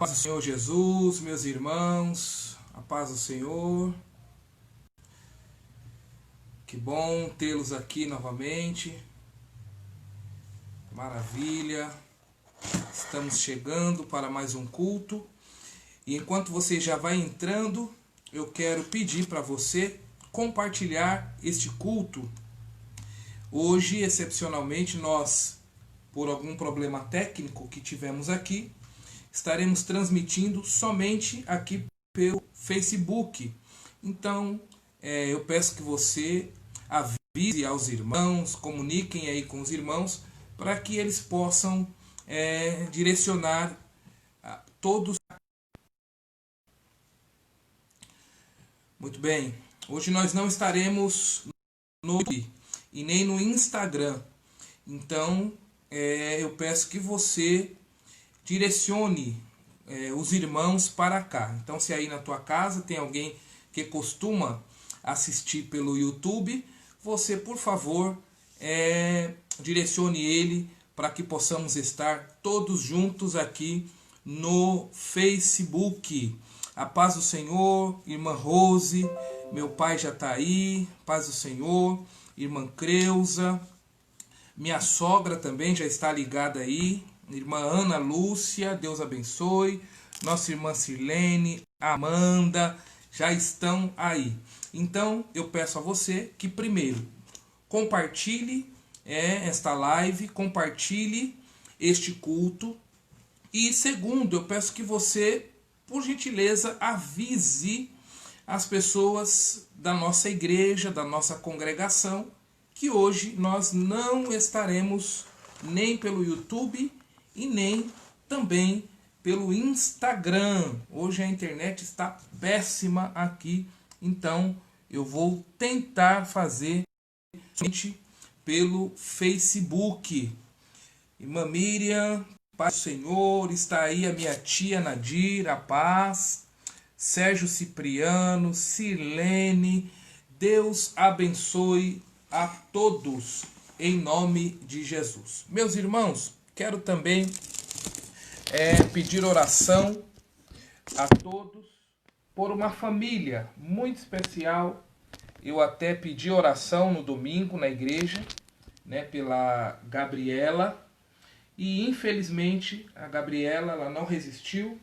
Paz do Senhor Jesus, meus irmãos, a paz do Senhor. Que bom tê-los aqui novamente. Maravilha. Estamos chegando para mais um culto. E enquanto você já vai entrando, eu quero pedir para você compartilhar este culto. Hoje, excepcionalmente, nós, por algum problema técnico que tivemos aqui, estaremos transmitindo somente aqui pelo Facebook. Então, eu peço que você avise aos irmãos, comuniquem aí com os irmãos, para que eles possam direcionar a todos. Muito bem. Hoje nós não estaremos no YouTube e nem no Instagram. Então, eu peço que você direcione os irmãos para cá. Então, se aí na tua casa tem alguém que costuma assistir pelo YouTube, você, por favor, direcione ele para que possamos estar todos juntos aqui no Facebook. A paz do Senhor, irmã Rose, meu pai já está aí, paz do Senhor, irmã Creuza, minha sogra também já está ligada aí, irmã Ana Lúcia, Deus abençoe, nossa irmã Sirlene, Amanda, já estão aí. Então, eu peço a você que primeiro compartilhe esta live, compartilhe este culto. E segundo, eu peço que você, por gentileza, avise as pessoas da nossa igreja, da nossa congregação, que hoje nós não estaremos nem pelo YouTube e nem também pelo Instagram. Hoje a internet está péssima aqui, então eu vou tentar fazer pelo Facebook. Irmã Miriam, paz do Senhor, está aí a minha tia Nadir, a paz, Sérgio Cipriano, Sirlene, Deus abençoe a todos, em nome de Jesus. Meus irmãos, quero também pedir oração a todos por uma família muito especial. Eu até pedi oração no domingo na igreja, pela Gabriela, e infelizmente a Gabriela ela não resistiu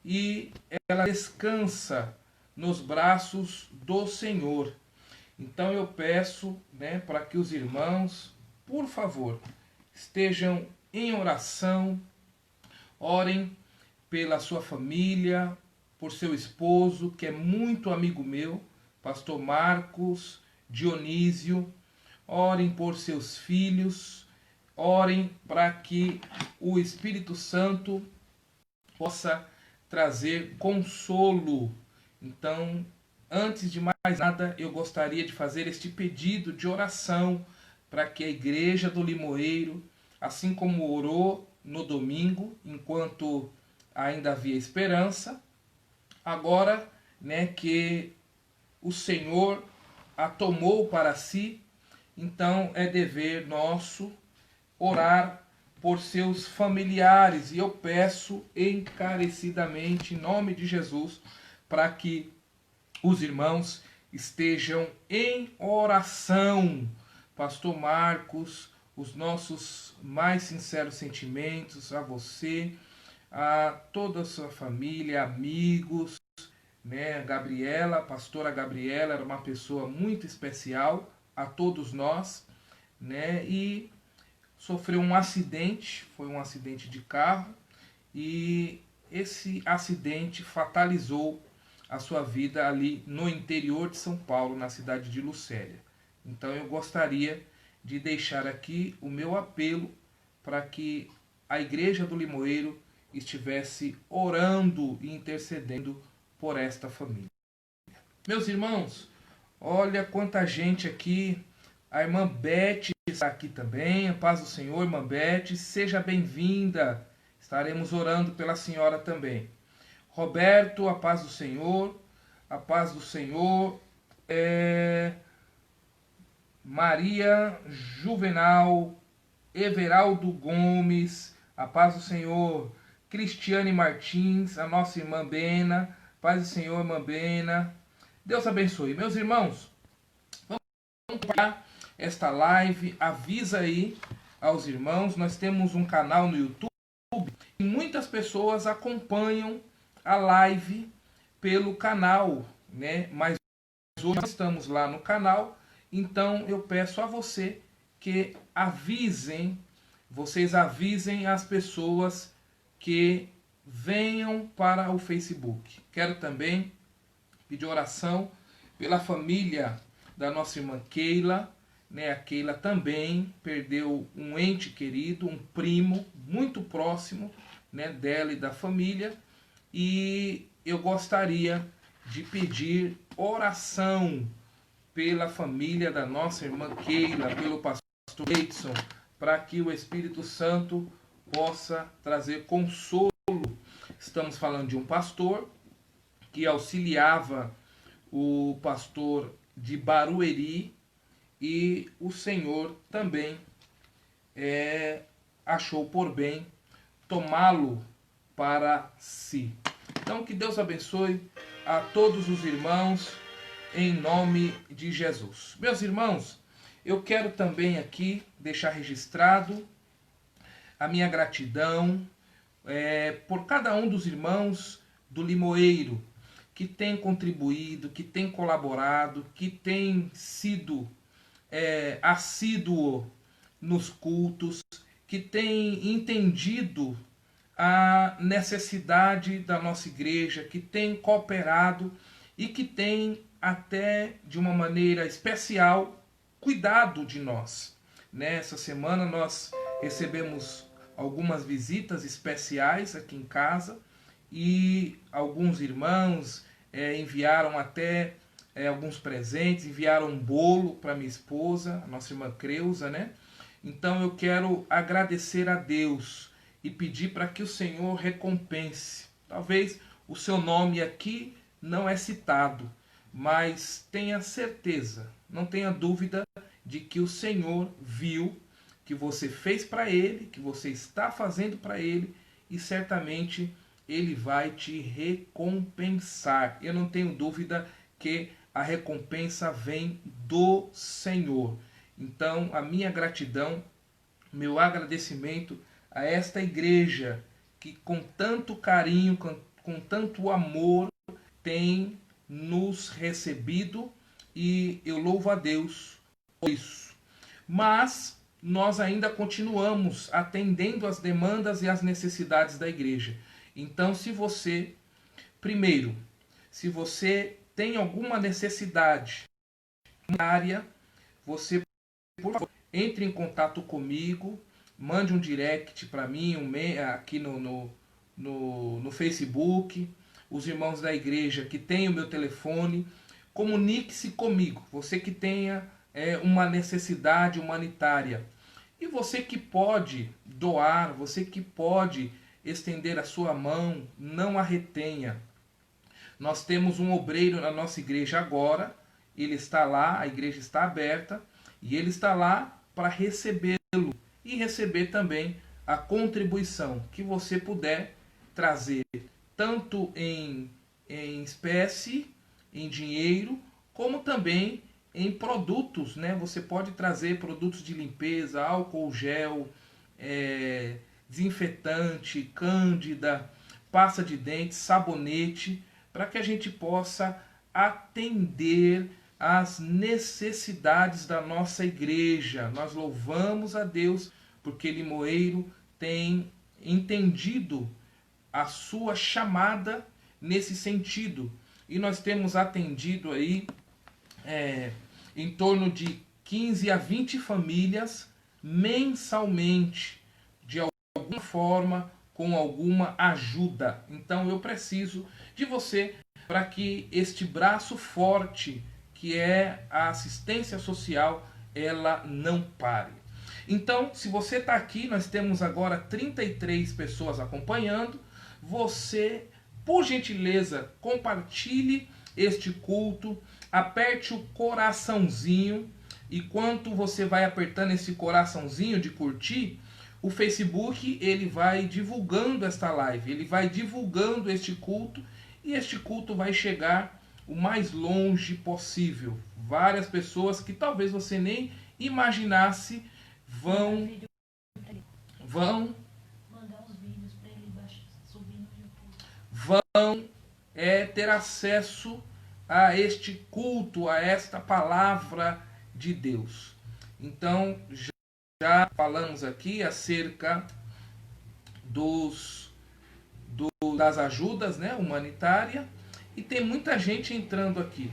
e ela descansa nos braços do Senhor. Então eu peço para que os irmãos, por favor, estejam em oração, orem pela sua família, por seu esposo, que é muito amigo meu, pastor Marcos, Dionísio, orem por seus filhos, orem para que o Espírito Santo possa trazer consolo. Então, antes de mais nada, eu gostaria de fazer este pedido de oração para que a Igreja do Limoeiro, assim como orou no domingo, enquanto ainda havia esperança, agora que o Senhor a tomou para si, então é dever nosso orar por seus familiares. E eu peço encarecidamente, em nome de Jesus, para que os irmãos estejam em oração. Pastor Marcos, os nossos mais sinceros sentimentos a você, a toda a sua família, amigos, Gabriela, a pastora Gabriela era uma pessoa muito especial a todos nós, e sofreu um acidente, foi um acidente de carro, e esse acidente fatalizou a sua vida ali no interior de São Paulo, na cidade de Lucélia. Então eu gostaria de deixar aqui o meu apelo para que a Igreja do Limoeiro estivesse orando e intercedendo por esta família. Meus irmãos, olha quanta gente aqui. A irmã Beth está aqui também. A paz do Senhor, irmã Beth. Seja bem-vinda. Estaremos orando pela senhora também. Roberto, a paz do Senhor. A paz do Senhor. Maria Juvenal. Everaldo Gomes. A paz do Senhor. Cristiane Martins, a nossa irmã Bena, paz do Senhor, irmã Bena. Deus abençoe. Meus irmãos, vamos para esta live, avisa aí aos irmãos, nós temos um canal no YouTube e muitas pessoas acompanham a live pelo canal, né? Mas hoje estamos lá no canal, então eu peço a você que vocês avisem as pessoas que venham para o Facebook. Quero também pedir oração pela família da nossa irmã Keila, né? A Keila também perdeu um ente querido, um primo muito próximo, né, dela e da família, e eu gostaria de pedir oração pela família da nossa irmã Keila, pelo pastor Edson, para que o Espírito Santo possa trazer consolo. Estamos falando de um pastor que auxiliava o pastor de Barueri, e o Senhor também achou por bem tomá-lo para si. Então que Deus abençoe a todos os irmãos em nome de Jesus. Meus irmãos, eu quero também aqui deixar registrado a minha gratidão por cada um dos irmãos do Limoeiro que tem contribuído, que tem colaborado, que tem sido assíduo nos cultos, que tem entendido a necessidade da nossa igreja, que tem cooperado e que tem até de uma maneira especial cuidado de nós. Nessa semana nós recebemos algumas visitas especiais aqui em casa e alguns irmãos enviaram até alguns presentes, enviaram um bolo para minha esposa, a nossa irmã Creuza, né? Então eu quero agradecer a Deus e pedir para que o Senhor recompense. Talvez o seu nome aqui não é citado, mas tenha certeza, não tenha dúvida de que o Senhor viu que você fez para Ele, que você está fazendo para Ele, e certamente Ele vai te recompensar. Eu não tenho dúvida que a recompensa vem do Senhor. Então, a minha gratidão, meu agradecimento a esta igreja que com tanto carinho, com tanto amor tem nos recebido, e eu louvo a Deus por isso. Mas nós ainda continuamos atendendo às demandas e às necessidades da igreja. Então, se você tem alguma necessidade na área, você, por favor, entre em contato comigo, mande um direct para mim, aqui no Facebook, os irmãos da igreja que têm o meu telefone, comunique-se comigo, você que tenha uma necessidade humanitária, e você que pode doar, você que pode estender a sua mão, não a retenha. Nós temos um obreiro na nossa igreja agora, ele está lá, a igreja está aberta, e ele está lá para recebê-lo e receber também a contribuição que você puder trazer, tanto em espécie, em dinheiro, como também em produtos, né? Você pode trazer produtos de limpeza, álcool gel, desinfetante, cândida, pasta de dente, sabonete, para que a gente possa atender às necessidades da nossa igreja. Nós louvamos a Deus porque Limoeiro tem entendido a sua chamada nesse sentido. E nós temos atendido aí em torno de 15 a 20 famílias mensalmente, de alguma forma, com alguma ajuda. Então eu preciso de você para que este braço forte que é a assistência social, ela não pare. Então, se você está aqui, nós temos agora 33 pessoas acompanhando. Você, por gentileza, compartilhe este culto, aperte o coraçãozinho, e enquanto você vai apertando esse coraçãozinho de curtir, o Facebook ele vai divulgando esta live, ele vai divulgando este culto, e este culto vai chegar o mais longe possível. Várias pessoas que talvez você nem imaginasse vão mandar os vídeos para ele subir no YouTube. Vão ter acesso a este culto, a esta palavra de Deus. Então, já falamos aqui acerca das ajudas, né, humanitárias, e tem muita gente entrando aqui.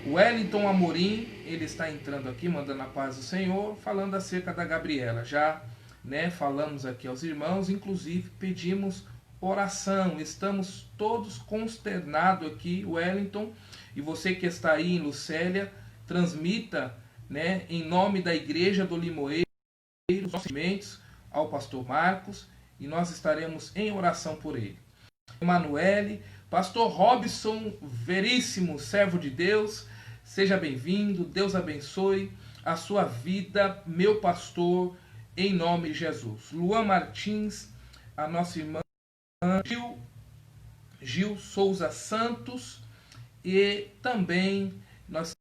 O Wellington Amorim, ele está entrando aqui, mandando a paz do Senhor, falando acerca da Gabriela. Já, né, falamos aqui aos irmãos, inclusive pedimos oração. Estamos todos consternados aqui, Wellington, e você que está aí em Lucélia, transmita, né, em nome da Igreja do Limoeiro, os sentimentos ao pastor Marcos, e nós estaremos em oração por ele. Emanuele, pastor Robson Veríssimo, servo de Deus, seja bem-vindo, Deus abençoe a sua vida, meu pastor, em nome de Jesus. Luan Martins, a nossa irmã Gil Souza Santos, e também nós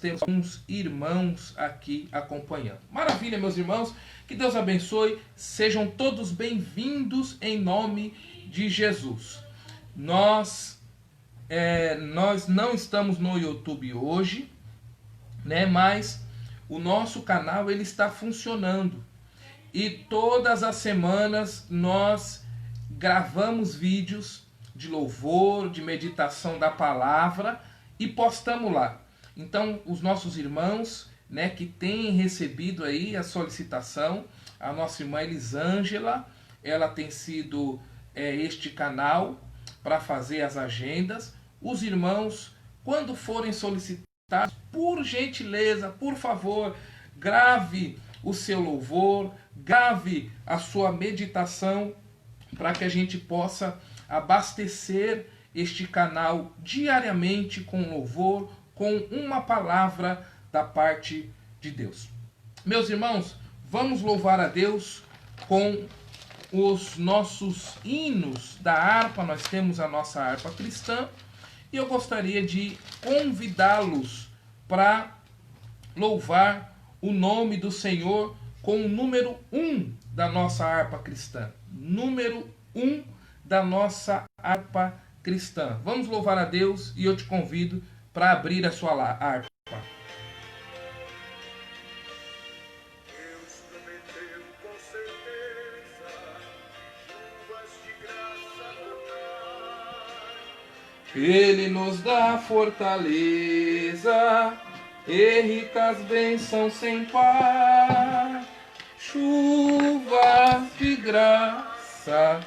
temos alguns irmãos aqui acompanhando. Maravilha, meus irmãos, que Deus abençoe, sejam todos bem-vindos em nome de Jesus. Nós não estamos no YouTube hoje, né, mas o nosso canal ele está funcionando, e todas as semanas nós gravamos vídeos de louvor, de meditação da palavra e postamos lá. Então, os nossos irmãos, né, que têm recebido aí a solicitação, a nossa irmã Elisângela, ela tem sido este canal para fazer as agendas. Os irmãos, quando forem solicitados, por gentileza, por favor, grave o seu louvor, grave a sua meditação, para que a gente possa abastecer este canal diariamente com louvor, com uma palavra da parte de Deus. Meus irmãos, vamos louvar a Deus com os nossos hinos da harpa. Nós temos a nossa harpa cristã, e eu gostaria de convidá-los para louvar o nome do Senhor com o número 1 da nossa harpa cristã. Número 1 da nossa harpa cristã. Vamos louvar a Deus, e eu te convido para abrir a sua harpa. Deus prometeu com certeza chuvas de graça totais. Ele nos dá fortaleza e ricas bênçãos sem par. Chuvas de graça,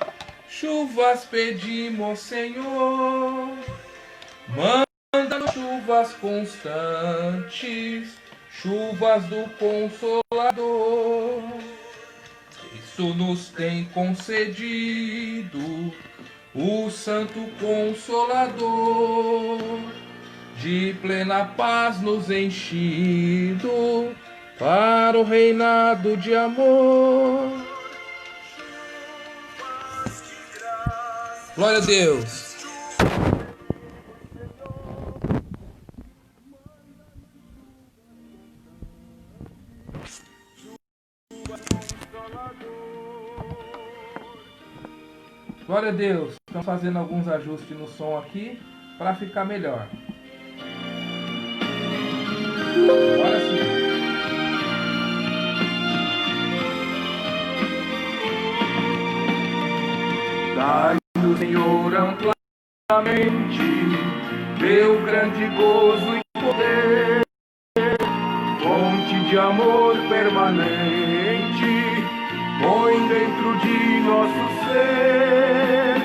chuvas pedimos, Senhor. Manda chuvas constantes, chuvas do Consolador. Isso nos tem concedido o Santo Consolador, de plena paz nos enchido para o reinado de amor. Glória a Deus. Glória a Deus. Estamos fazendo alguns ajustes no som aqui para ficar melhor. Agora sim. Dai-nos, Senhor, amplamente teu grande gozo e poder, fonte de amor permanente, põe dentro de nosso ser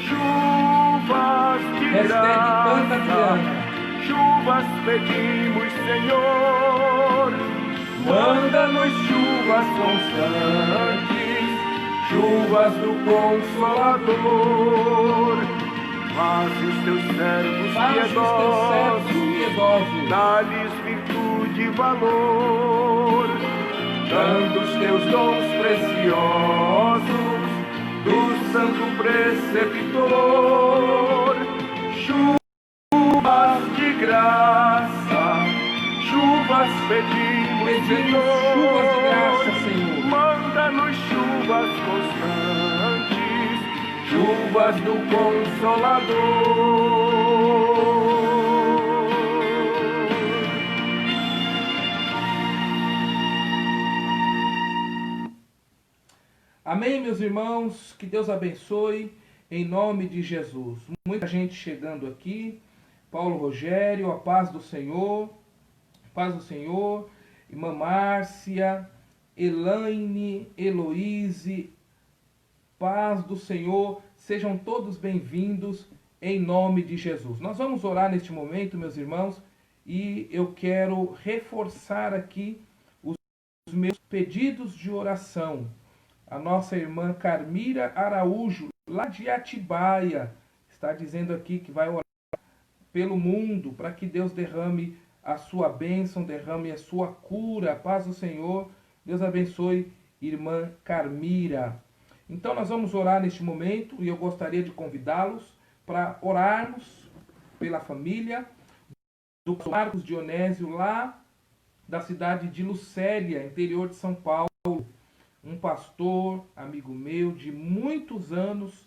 chuvas de graça, chuvas pedimos, Senhor, manda-nos chuvas constantes, chuvas do Consolador. Faze os teus servos piedosos, dá-lhes virtude e valor, dando os teus dons preciosos receptor. Chuvas de graça, chuvas pedimos, Pedimos chuvas de graça, Senhor. Manda-nos chuvas constantes, chuvas do Consolador. Amém, meus irmãos, que Deus abençoe em nome de Jesus. Muita gente chegando aqui. Paulo Rogério, a paz do Senhor, irmã Márcia, Elaine, Heloíse, paz do Senhor, sejam todos bem-vindos em nome de Jesus. Nós vamos orar neste momento, meus irmãos, e eu quero reforçar aqui os meus pedidos de oração. A nossa irmã Carmira Araújo, lá de Atibaia, está dizendo aqui que vai orar pelo mundo, para que Deus derrame a sua bênção, derrame a sua cura. A paz do Senhor. Deus abençoe, irmã Carmira. Então nós vamos orar neste momento e eu gostaria de convidá-los para orarmos pela família do Marcos Dionésio, lá da cidade de Lucélia, interior de São Paulo. Um pastor, amigo meu, de muitos anos,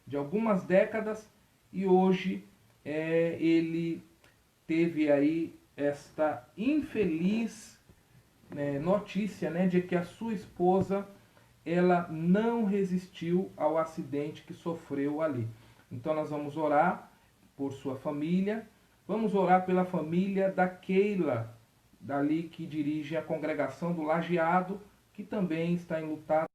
de algumas décadas, e hoje ele teve aí esta infeliz notícia, de que a sua esposa ela não resistiu ao acidente que sofreu ali. Então nós vamos orar por sua família, vamos orar pela família da Keila, dali que dirige a congregação do Lajeado, que também está enlutada,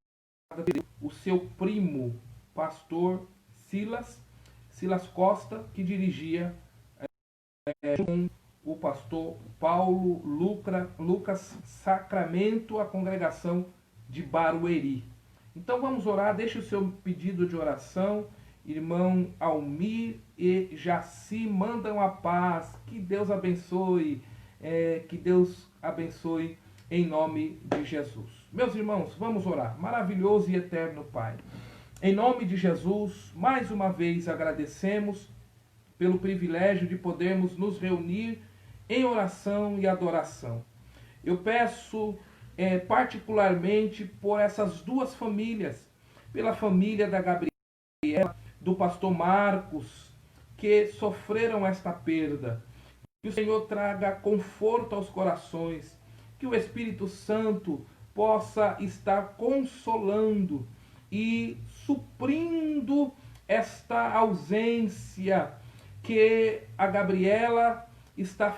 o seu primo, pastor Silas Costa, que dirigia com o pastor Paulo Lucas Sacramento, a congregação de Barueri. Então vamos orar, deixe o seu pedido de oração. Irmão Almir e Jaci mandam a paz, que Deus abençoe, em nome de Jesus. Meus irmãos, vamos orar. Maravilhoso e eterno Pai, em nome de Jesus, mais uma vez agradecemos pelo privilégio de podermos nos reunir em oração e adoração. Eu peço particularmente por essas duas famílias, pela família da Gabriela, do pastor Marcos, que sofreram esta perda. Que o Senhor traga conforto aos corações, que o Espírito Santo possa estar consolando e suprindo esta ausência que a Gabriela está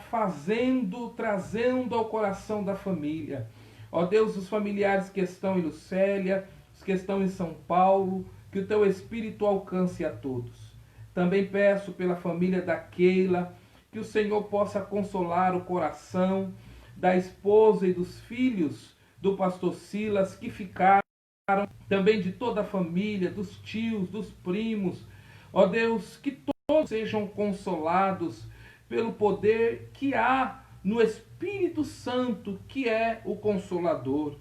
trazendo ao coração da família. Ó Deus, os familiares que estão em Lucélia, os que estão em São Paulo, que o teu Espírito alcance a todos. Também peço pela família da Keila, que o Senhor possa consolar o coração da esposa e dos filhos do pastor Silas, que ficaram, também de toda a família, dos tios, dos primos. Ó Deus, que todos sejam consolados pelo poder que há no Espírito Santo, que é o Consolador.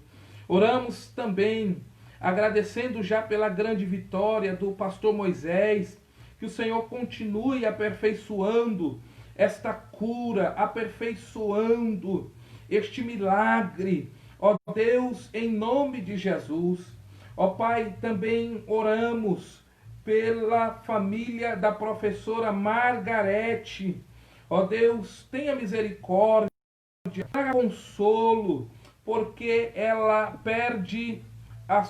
Oramos também, agradecendo já pela grande vitória do pastor Moisés, que o Senhor continue aperfeiçoando esta cura, aperfeiçoando este milagre, ó Deus, em nome de Jesus. Ó Pai, também oramos pela família da professora Margarete. Ó Deus, tenha misericórdia, traga consolo, porque ela perde a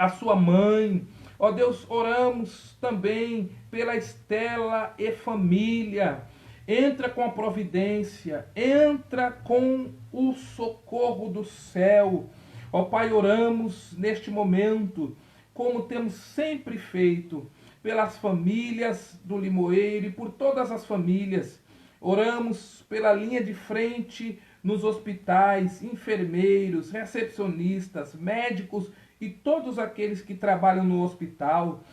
sua mãe. Ó Deus, oramos também pela Estela e família. Entra com a providência, entra com o socorro do céu. Ó Pai, oramos neste momento, como temos sempre feito, pelas famílias do Limoeiro e por todas as famílias. Oramos pela linha de frente nos hospitais, enfermeiros, recepcionistas, médicos e todos aqueles que trabalham no hospital.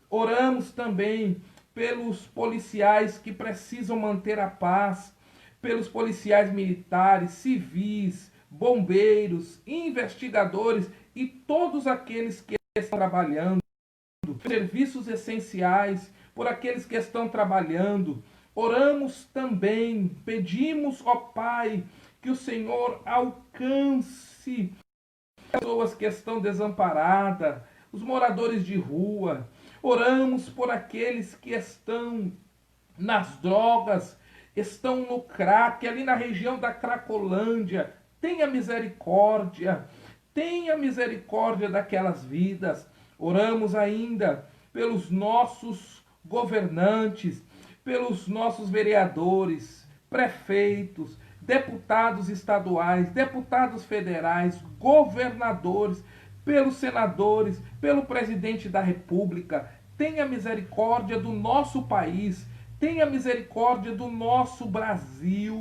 Oramos também pelos policiais que precisam manter a paz, pelos policiais militares, civis, bombeiros, investigadores e todos aqueles que estão trabalhando. serviços essenciais, por aqueles que estão trabalhando. Oramos também, pedimos, ó Pai, que o Senhor alcance as pessoas que estão desamparadas, os moradores de rua. Oramos por aqueles que estão nas drogas, estão no crack, ali na região da Cracolândia. Tenha misericórdia daquelas vidas. Oramos ainda pelos nossos governantes, pelos nossos vereadores, prefeitos, deputados estaduais, deputados federais, governadores, pelos senadores, pelo presidente da República. Tenha misericórdia do nosso país, tenha misericórdia do nosso Brasil.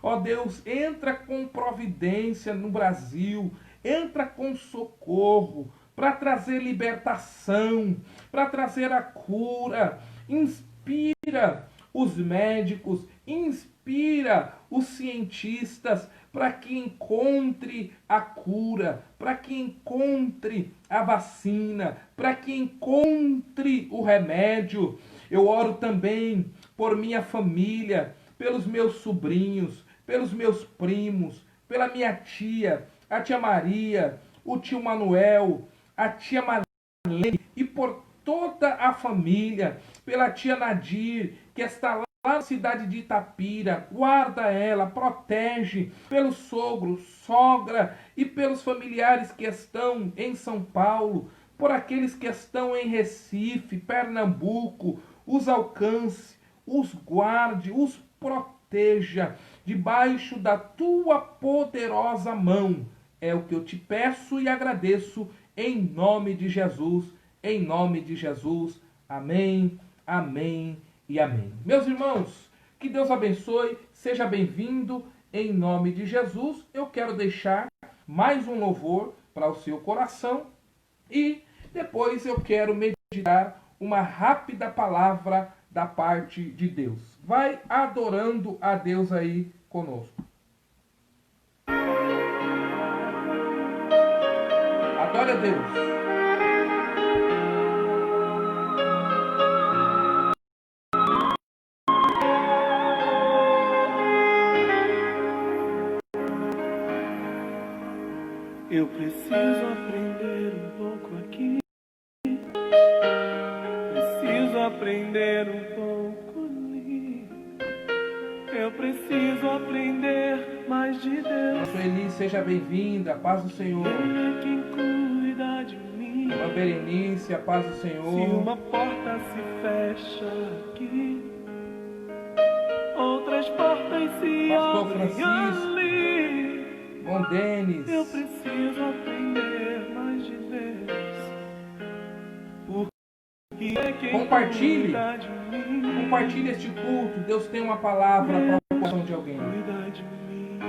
Ó Deus, entra com providência no Brasil, entra com socorro para trazer libertação, para trazer a cura. Inspira os médicos, inspira os cientistas para que encontre a cura, para que encontre a vacina, para que encontre o remédio. Eu oro também por minha família, pelos meus sobrinhos, pelos meus primos, pela minha tia, a tia Maria, o tio Manuel, a tia Marlene e por toda a família, pela tia Nadir, que está lá na cidade de Itapira. Guarda ela, protege, pelo sogro, sogra e pelos familiares que estão em São Paulo, por aqueles que estão em Recife, Pernambuco. Os alcance, os guarde, os proteja debaixo da tua poderosa mão. É o que eu te peço e agradeço em nome de Jesus, em nome de Jesus. Amém, amém e amém. Meus irmãos, que Deus abençoe, seja bem-vindo em nome de Jesus. Eu quero deixar mais um louvor para o seu coração e depois eu quero meditar uma rápida palavra da parte de Deus. Vai adorando a Deus aí conosco. Adore a Deus. Eu preciso aprender um pouco aqui. Preciso aprender um pouco ali. Eu preciso aprender mais de Deus. Sueli, seja bem-vinda, a paz do Senhor. Ele é quem cuida de mim. Irmã Berenice, a paz do Se Senhor. uma porta se fecha aqui, outras portas se Pastor abrem Francisco. ali. Bom Denis. Eu preciso aprender mais de Deus. Porque é quem Compartilhe. cuida de mim. Compartilhe este culto. Deus tem uma palavra para o coração de alguém. Cuida de mim.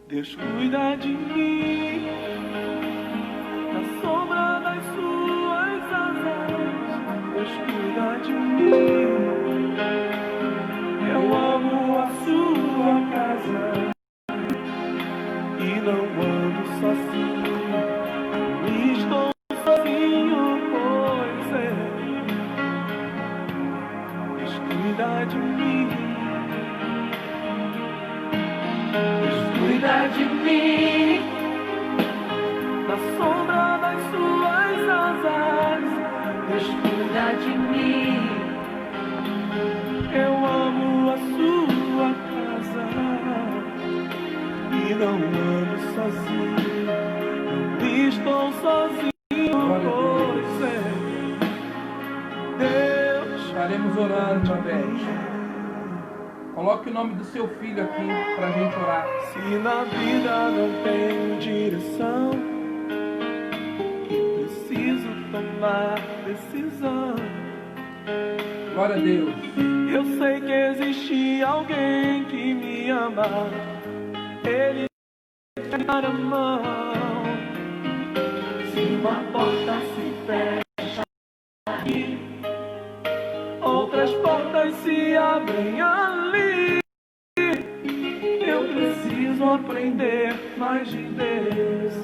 Deus cuida de mim. Na sombra das suas asas, Deus cuida de mim. Eu amo a sua casa e não ando sozinho. Estou sozinho, pois é. Deus cuida de mim. Deus cuida de mim. Na sombra das suas asas, Deus cuida de mim. Eu amo a sua casa e não ando sozinho. Não estou sozinho, pois é. Deus. Estaremos orando, Babete. Coloque o nome do seu filho aqui para a gente orar. Se na vida não tenho direção e preciso tomar decisão, Glória a Deus. eu sei que existe alguém que me ama. Ele me dá a mão. Se uma porta se fecha aqui, outras portas se abrem ali. Eu preciso aprender mais de Deus,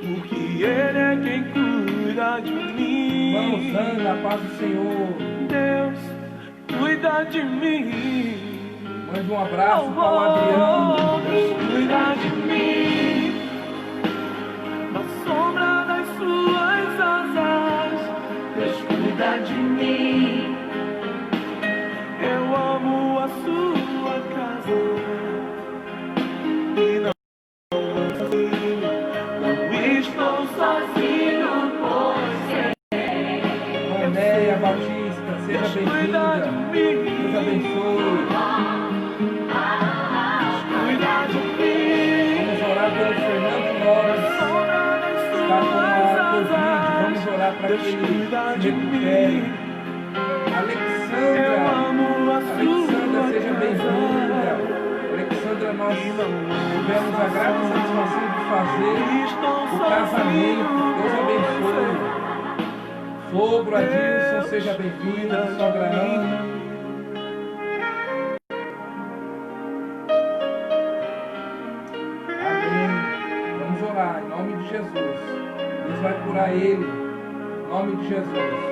porque e Ele é quem cuida de mim. Vamos, Ana, a paz do Senhor. Deus cuida de mim. Mande um abraço para o Adriano. Deus cuida de mim. Na sombra das suas asas, Deus cuida de mim. Eu amo a sua casa e não estou sozinho, pois Andréia Batista, seja bem-vinda. Deus abençoe. Vamos orar pelo Fernando Norris. Está com a Covid. Vamos orar para que ele se recupere. Alexandra, seja bem-vinda. Alexandra, nós tivemos a grata satisfação de fazer o casamento. Deus abençoe. Sogro Adilson, seja bem-vindo. Sogra Ana. Amém. Vamos orar em nome de Jesus. Deus vai curar ele. Em nome de Jesus.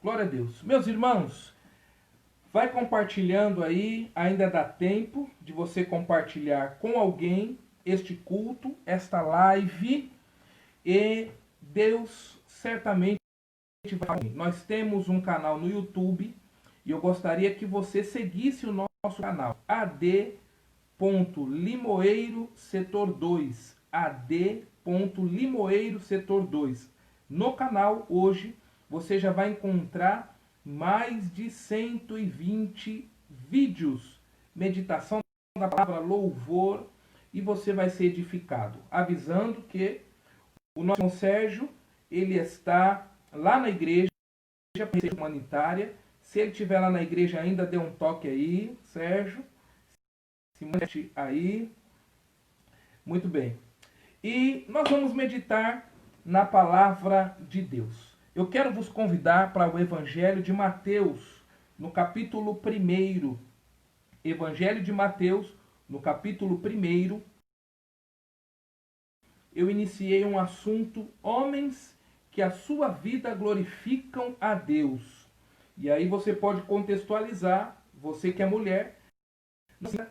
Glória a Deus. Meus irmãos, vai compartilhando aí, ainda dá tempo de você compartilhar com alguém este culto, esta live, e Deus certamente vai. Nós temos um canal no YouTube e eu gostaria que você seguisse o nosso canal, ad.limoeiro setor 2, ad.limoeiro setor 2. No canal hoje você já vai encontrar mais de 120 vídeos, meditação da palavra, louvor, e você vai ser edificado. Avisando que o nosso irmão Sérgio, ele está lá na igreja humanitária. Se ele estiver lá na igreja ainda, dê um toque aí, Sérgio. Se mete aí. Muito bem. E nós vamos meditar na palavra de Deus. Eu quero vos convidar para o Evangelho de Mateus, no capítulo 1. Evangelho de Mateus, no capítulo 1. Eu iniciei um assunto, homens que a sua vida glorificam a Deus. E aí você pode contextualizar, você que é mulher,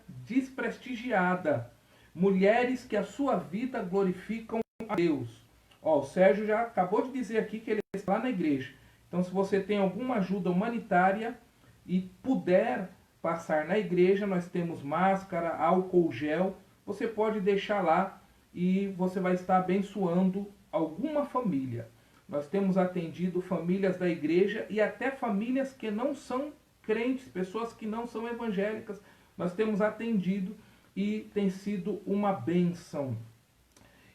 desprestigiada. Mulheres que a sua vida glorificam a Deus. Ó, o Sérgio já acabou de dizer aqui que ele está lá na igreja. Então, se você tem alguma ajuda humanitária e puder passar na igreja, nós temos máscara, álcool gel. Você pode deixar lá e você vai estar abençoando alguma família. Nós temos atendido famílias da igreja e até famílias que não são crentes, pessoas que não são evangélicas. Nós temos atendido e tem sido uma bênção.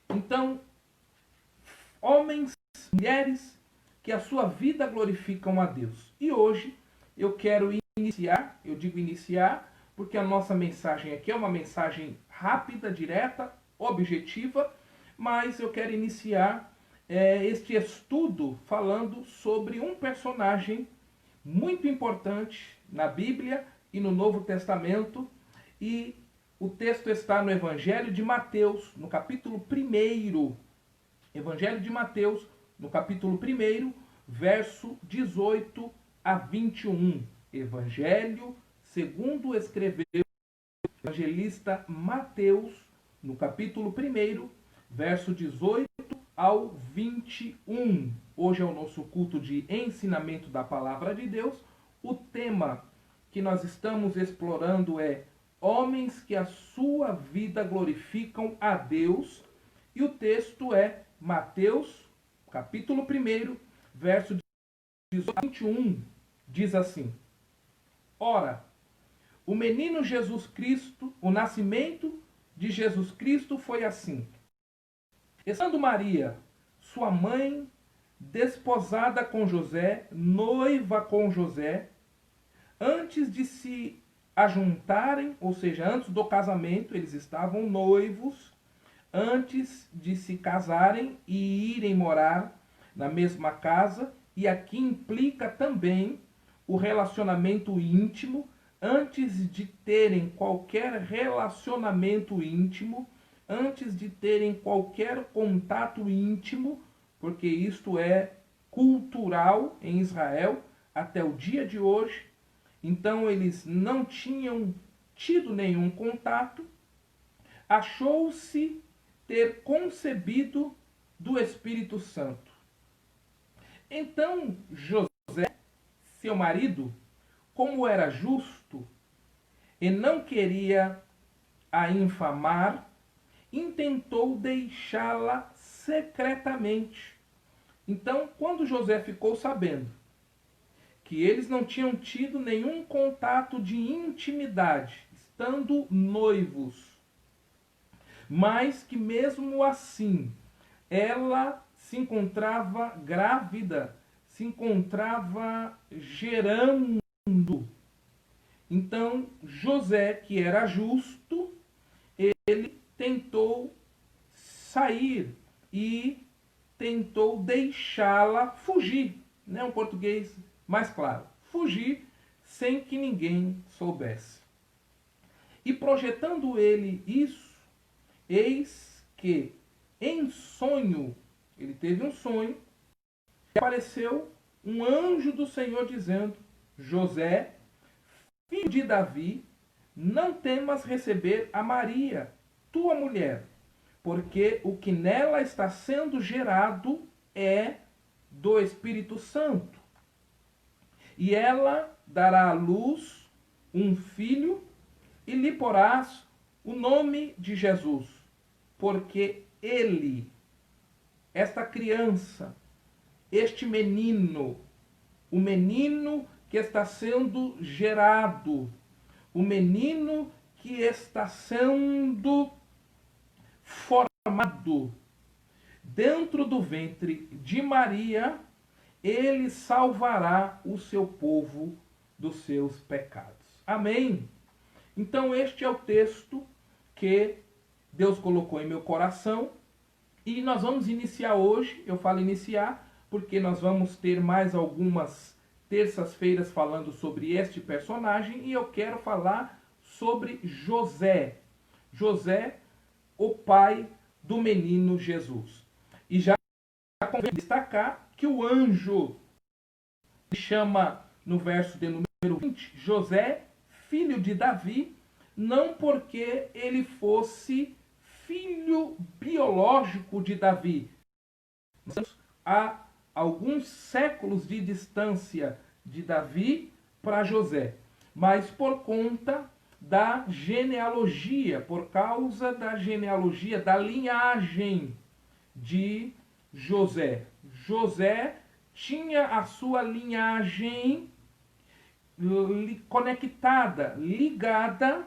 Então, homens, mulheres que a sua vida glorificam a Deus. E hoje eu quero iniciar, eu digo iniciar, porque a nossa mensagem aqui é uma mensagem rápida, direta, objetiva, mas eu quero iniciar este estudo falando sobre um personagem muito importante na Bíblia e no Novo Testamento, e o texto está no Evangelho de Mateus, no capítulo 1. Evangelho de Mateus, no capítulo 1, verso 18 a 21. Evangelho segundo escreveu o evangelista Mateus, no capítulo 1, verso 18 ao 21. Hoje é o nosso culto de ensinamento da palavra de Deus. O tema que nós estamos explorando é homens que a sua vida glorificam a Deus. E o texto é Mateus, capítulo 1, verso 18 a 21. Diz assim: Ora, o menino Jesus Cristo, o nascimento de Jesus Cristo foi assim. Estando Maria, sua mãe, desposada com José, noiva com José, antes de se ajuntarem, ou seja, antes do casamento, eles estavam noivos, antes de se casarem e irem morar na mesma casa, e aqui implica também o relacionamento íntimo, antes de terem qualquer relacionamento íntimo, antes de terem qualquer contato íntimo, porque isto é cultural em Israel até o dia de hoje. Então eles não tinham tido nenhum contato. Achou-se ter concebido do Espírito Santo. Então José, seu marido, como era justo e não queria a infamar, intentou deixá-la secretamente. Então, quando José ficou sabendo que eles não tinham tido nenhum contato de intimidade, estando noivos, mas que mesmo assim ela se encontrava grávida, se encontrava gerando. Então José, que era justo, ele tentou sair e tentou deixá-la fugir, né? Um português mais claro, fugir sem que ninguém soubesse. E projetando ele isso, eis que em sonho, ele teve um sonho, e apareceu um anjo do Senhor dizendo: José, filho de Davi, não temas receber a Maria, tua mulher, porque o que nela está sendo gerado é do Espírito Santo. E ela dará à luz um filho e lhe porás o nome de Jesus, porque ele, esta criança, este menino, o menino que está sendo gerado, o menino que está sendo formado dentro do ventre de Maria, ele salvará o seu povo dos seus pecados. Amém? Então este é o texto que Deus colocou em meu coração e nós vamos iniciar hoje. Eu falo iniciar porque nós vamos ter mais algumas terças-feiras falando sobre este personagem e eu quero falar sobre José. José, o pai do menino Jesus. E já convém destacar que o anjo chama no verso de número 20 José, filho de Davi, não porque ele fosse filho biológico de Davi. Há alguns séculos de distância de Davi para José, mas por conta da genealogia, por causa da genealogia, da linhagem de José. José tinha a sua linhagem conectada, ligada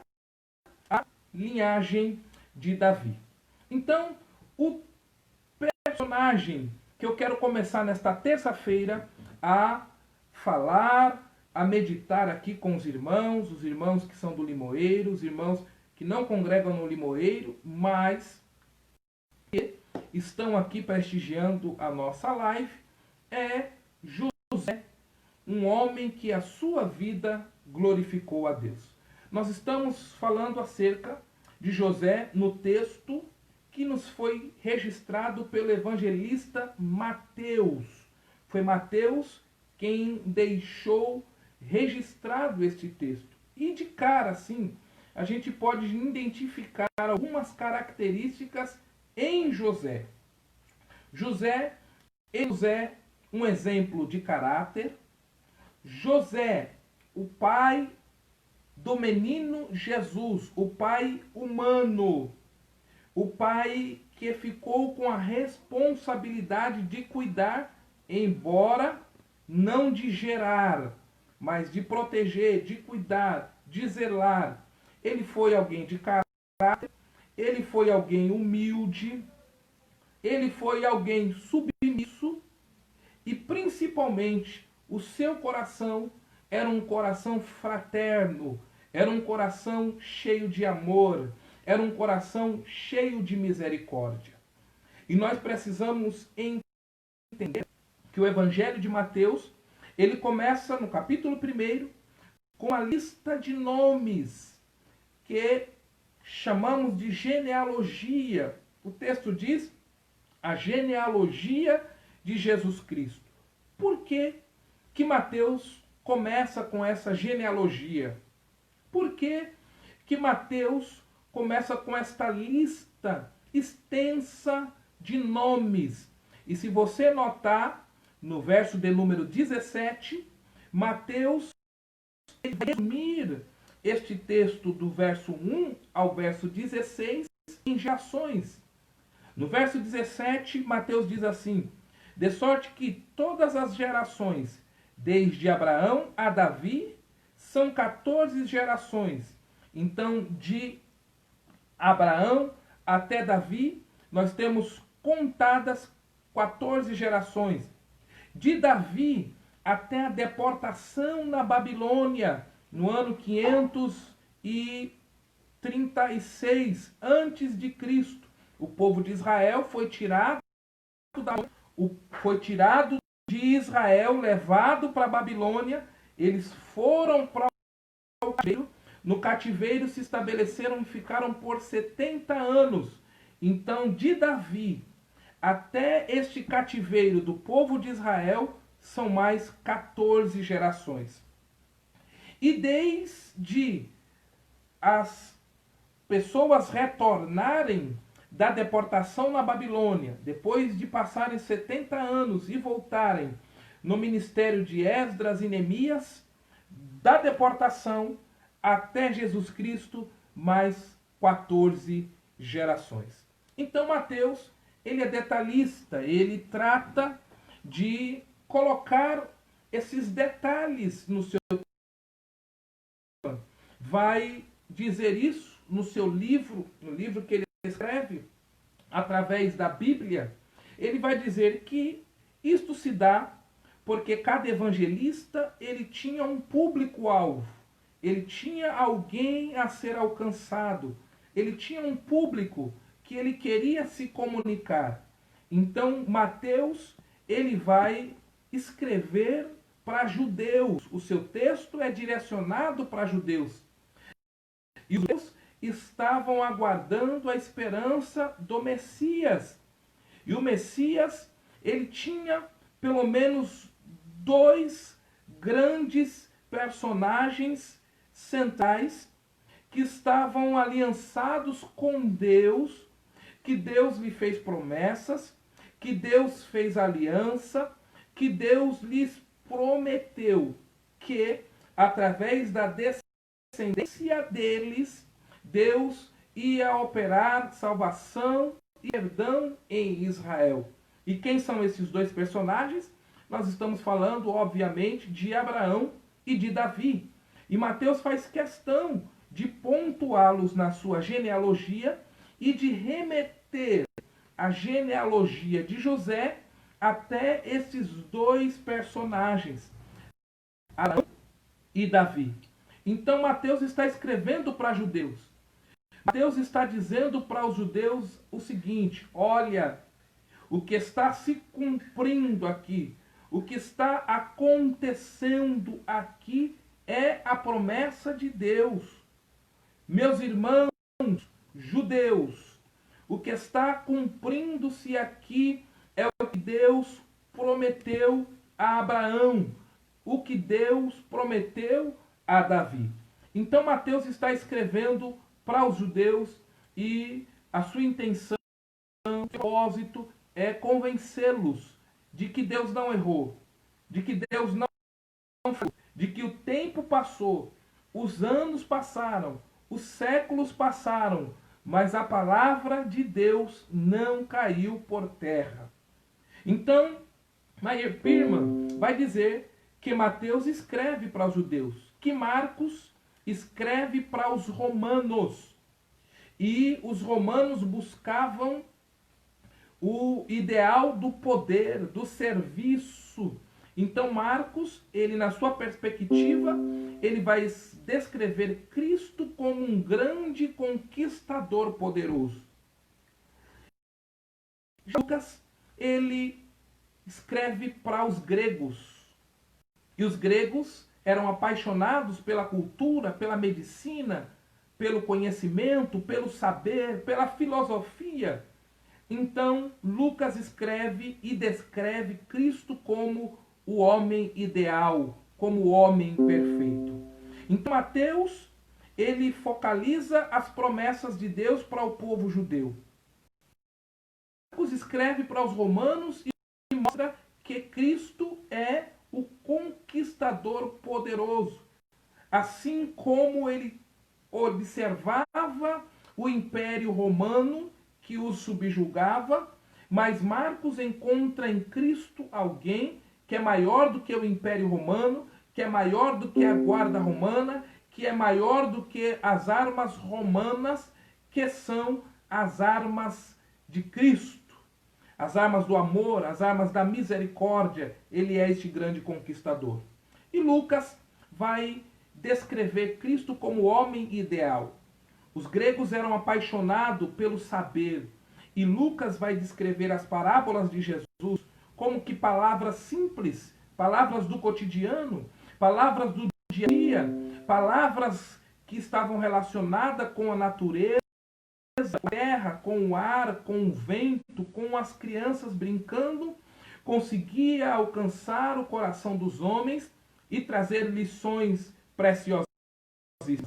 à linhagem de Davi. Então, o personagem que eu quero começar nesta terça-feira a falar, a meditar aqui com os irmãos que são do Limoeiro, os irmãos que não congregam no Limoeiro, mas que estão aqui prestigiando a nossa live, é José, um homem que a sua vida glorificou a Deus. Nós estamos falando acerca de José no texto que nos foi registrado pelo evangelista Mateus. Foi Mateus quem deixou registrado este texto. E de cara, assim, a gente pode identificar algumas características em José. José é um exemplo de caráter. José, o pai do menino Jesus, o pai humano, o pai que ficou com a responsabilidade de cuidar, embora não de gerar, mas de proteger, de cuidar, de zelar. Ele foi alguém de caráter, ele foi alguém humilde, ele foi alguém submisso e principalmente o seu coração era um coração fraterno, era um coração cheio de amor, era um coração cheio de misericórdia. E nós precisamos entender que o Evangelho de Mateus, Ele começa no capítulo 1 com a lista de nomes que chamamos de genealogia. O texto diz a genealogia de Jesus Cristo. Por que que Mateus começa com essa genealogia? Por que que Mateus começa com esta lista extensa de nomes? E se você notar, no verso de número 17, Mateus vai resumir este texto do verso 1 ao verso 16 em gerações. No verso 17, Mateus diz assim: de sorte que todas as gerações, desde Abraão a Davi, são 14 gerações. Então, de Abraão até Davi, nós temos contadas 14 gerações. De Davi até a deportação na Babilônia, no ano 536 antes de Cristo, o povo de Israel foi tirado de Israel, levado para a Babilônia. Eles foram para o cativeiro. No cativeiro se estabeleceram e ficaram por 70 anos. Então, de Davi até este cativeiro do povo de Israel, são mais 14 gerações. E desde as pessoas retornarem da deportação na Babilônia, depois de passarem 70 anos e voltarem no ministério de Esdras e Neemias, da deportação até Jesus Cristo, mais 14 gerações. Então Mateus, ele é detalhista, ele trata de colocar esses detalhes no seu... Vai dizer isso no seu livro, no livro que ele escreve através da Bíblia. Ele vai dizer que isto se dá porque cada evangelista, ele tinha um público-alvo, ele tinha alguém a ser alcançado, ele tinha um público que ele queria se comunicar. Então, Mateus, ele vai escrever para judeus. O seu texto é direcionado para judeus. E os judeus estavam aguardando a esperança do Messias. E o Messias, ele tinha pelo menos 2 grandes personagens centrais que estavam aliançados com Deus, que Deus lhe fez promessas, que Deus fez aliança, que Deus lhes prometeu que, através da descendência deles, Deus ia operar salvação e perdão em Israel. E quem são esses 2 personagens? Nós estamos falando, obviamente, de Abraão e de Davi. E Mateus faz questão de pontuá-los na sua genealogia e de remeter a genealogia de José até esses 2 personagens, Abraão e Davi. Então Mateus está escrevendo para judeus. Mateus está dizendo para os judeus o seguinte: olha, o que está se cumprindo aqui, o que está acontecendo aqui é a promessa de Deus. Meus irmãos judeus, o que está cumprindo-se aqui é o que Deus prometeu a Abraão, o que Deus prometeu a Davi. Então Mateus está escrevendo para os judeus e a sua intenção, o propósito é convencê-los de que Deus não errou, de que Deus não falou, de que o tempo passou, os anos passaram, os séculos passaram, mas a palavra de Deus não caiu por terra. Então, Meyer Pirman vai dizer que Mateus escreve para os judeus, que Marcos escreve para os romanos. E os romanos buscavam o ideal do poder, do serviço. Então Marcos, ele na sua perspectiva, ele vai descrever Cristo como um grande conquistador poderoso. Lucas, ele escreve para os gregos. que os gregos eram apaixonados pela cultura, pela medicina, pelo conhecimento, pelo saber, pela filosofia. Então, Lucas escreve e descreve Cristo como o homem ideal, como o homem perfeito. Então, Mateus, ele focaliza as promessas de Deus para o povo judeu. Marcos escreve para os romanos e mostra que Cristo é o conquistador poderoso. Assim como ele observava o Império Romano que os subjugava, mas Marcos encontra em Cristo alguém que é maior do que o Império Romano, que é maior do que a guarda romana, que é maior do que as armas romanas, que são as armas de Cristo, as armas do amor, as armas da misericórdia. Ele é este grande conquistador. E Lucas vai descrever Cristo como o homem ideal. Os gregos eram apaixonados pelo saber, e Lucas vai descrever as parábolas de Jesus como que palavras simples, palavras do cotidiano, palavras do dia a dia, palavras que estavam relacionadas com a natureza, com a terra, com o ar, com o vento, com as crianças brincando, conseguia alcançar o coração dos homens e trazer lições preciosas.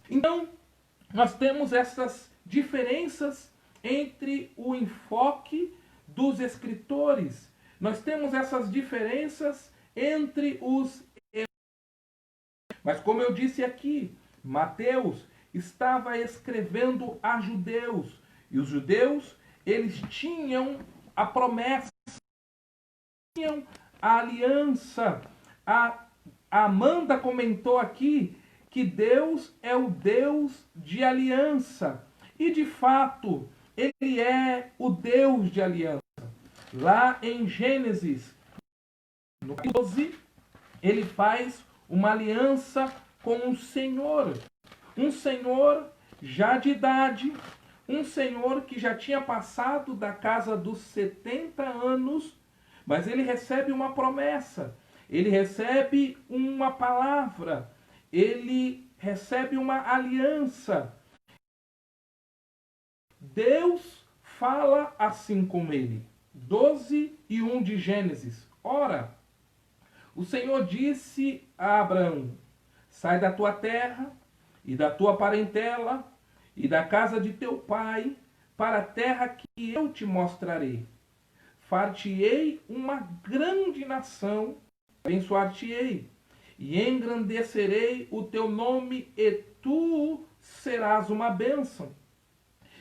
Então, nós temos essas diferenças entre o enfoque dos escritores. Nós temos essas diferenças entre os... Mas como eu disse aqui, Mateus estava escrevendo a judeus. E os judeus, eles tinham a promessa, tinham a aliança. A Amanda comentou aqui que Deus é o Deus de aliança. E de fato, ele é o Deus de aliança. Lá em Gênesis, no 12, ele faz uma aliança com um senhor já de idade, um senhor que já tinha passado da casa dos 70 anos, mas ele recebe uma promessa, ele recebe uma palavra, ele recebe uma aliança. Deus fala assim com ele. 12:1 de Gênesis. Ora, o Senhor disse a Abraão: sai da tua terra e da tua parentela e da casa de teu pai para a terra que eu te mostrarei. Far-te-ei uma grande nação, abençoar-te-ei e engrandecerei o teu nome, e tu serás uma bênção.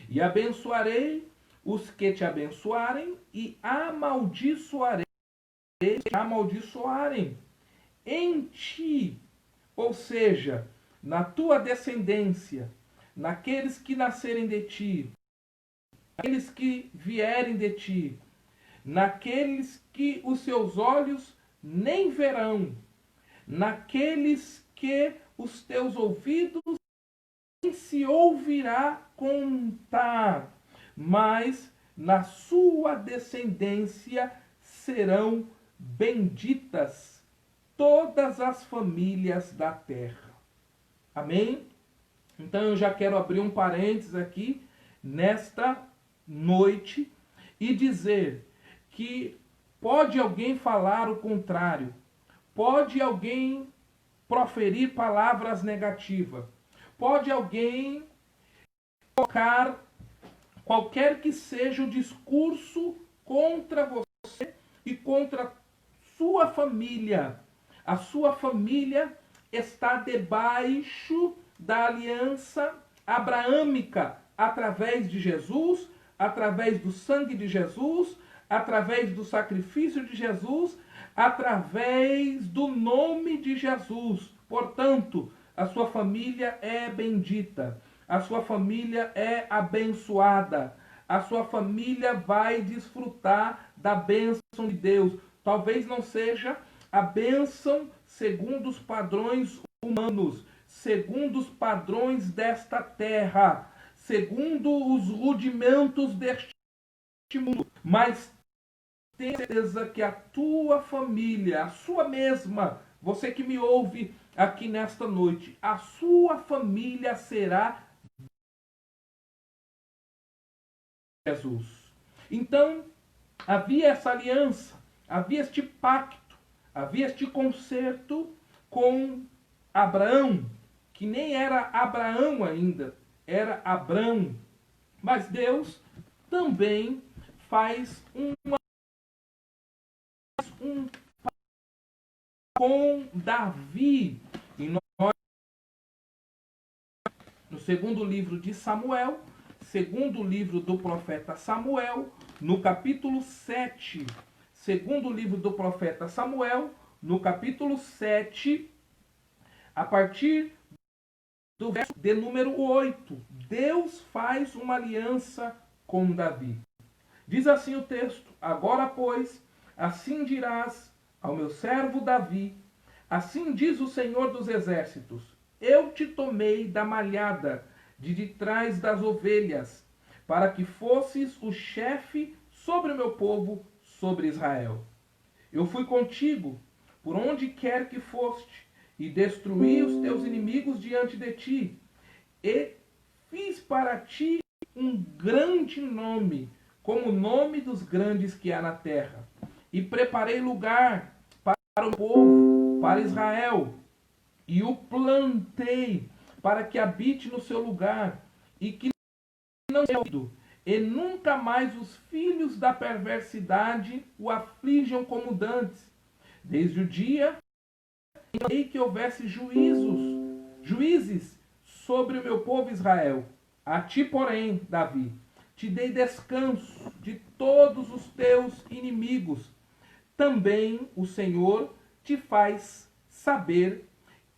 E abençoarei os que te abençoarem, e amaldiçoarei os que te amaldiçoarem. Em ti, ou seja, na tua descendência, naqueles que nascerem de ti, naqueles que vierem de ti, naqueles que os seus olhos nem verão, naqueles que os teus ouvidos nem se ouvirá contar, mas na sua descendência serão benditas todas as famílias da terra. Amém? Então eu já quero abrir um parênteses aqui nesta noite e dizer que pode alguém falar o contrário, pode alguém proferir palavras negativas, pode alguém colocar qualquer que seja o discurso contra você e contra sua família. A sua família está debaixo da aliança abraâmica, através de Jesus, através do sangue de Jesus, através do sacrifício de Jesus, através do nome de Jesus. Portanto, a sua família é bendita, a sua família é abençoada, a sua família vai desfrutar da bênção de Deus. Talvez não seja a bênção segundo os padrões humanos, segundo os padrões desta terra, segundo os rudimentos deste mundo, mas tenha certeza que a tua família, a sua mesma, você que me ouve aqui nesta noite, a sua família será Jesus. Então, havia essa aliança, havia este pacto, havia este concerto com Abraão, que nem era Abraão ainda, era Abrão. Mas Deus também faz um com Davi. E nós, no segundo livro de Samuel, segundo livro do profeta Samuel, no capítulo 7, segundo livro do profeta Samuel, no capítulo 7, a partir do verso de número 8, Deus faz uma aliança com Davi. Diz assim o texto: agora, pois, assim dirás ao meu servo Davi, assim diz o Senhor dos Exércitos, eu te tomei da malhada de trás das ovelhas, para que fosses o chefe sobre o meu povo, sobre Israel. Eu fui contigo, por onde quer que foste, e destruí os teus inimigos diante de ti, e fiz para ti um grande nome, como o nome dos grandes que há na terra. E preparei lugar para o povo, para Israel, e o plantei para que habite no seu lugar, e que não seja ouvido, e nunca mais os filhos da perversidade o aflijam como dantes, desde o dia em que houvesse juízes sobre o meu povo Israel. A ti, porém, Davi, te dei descanso de todos os teus inimigos. Também o Senhor te faz saber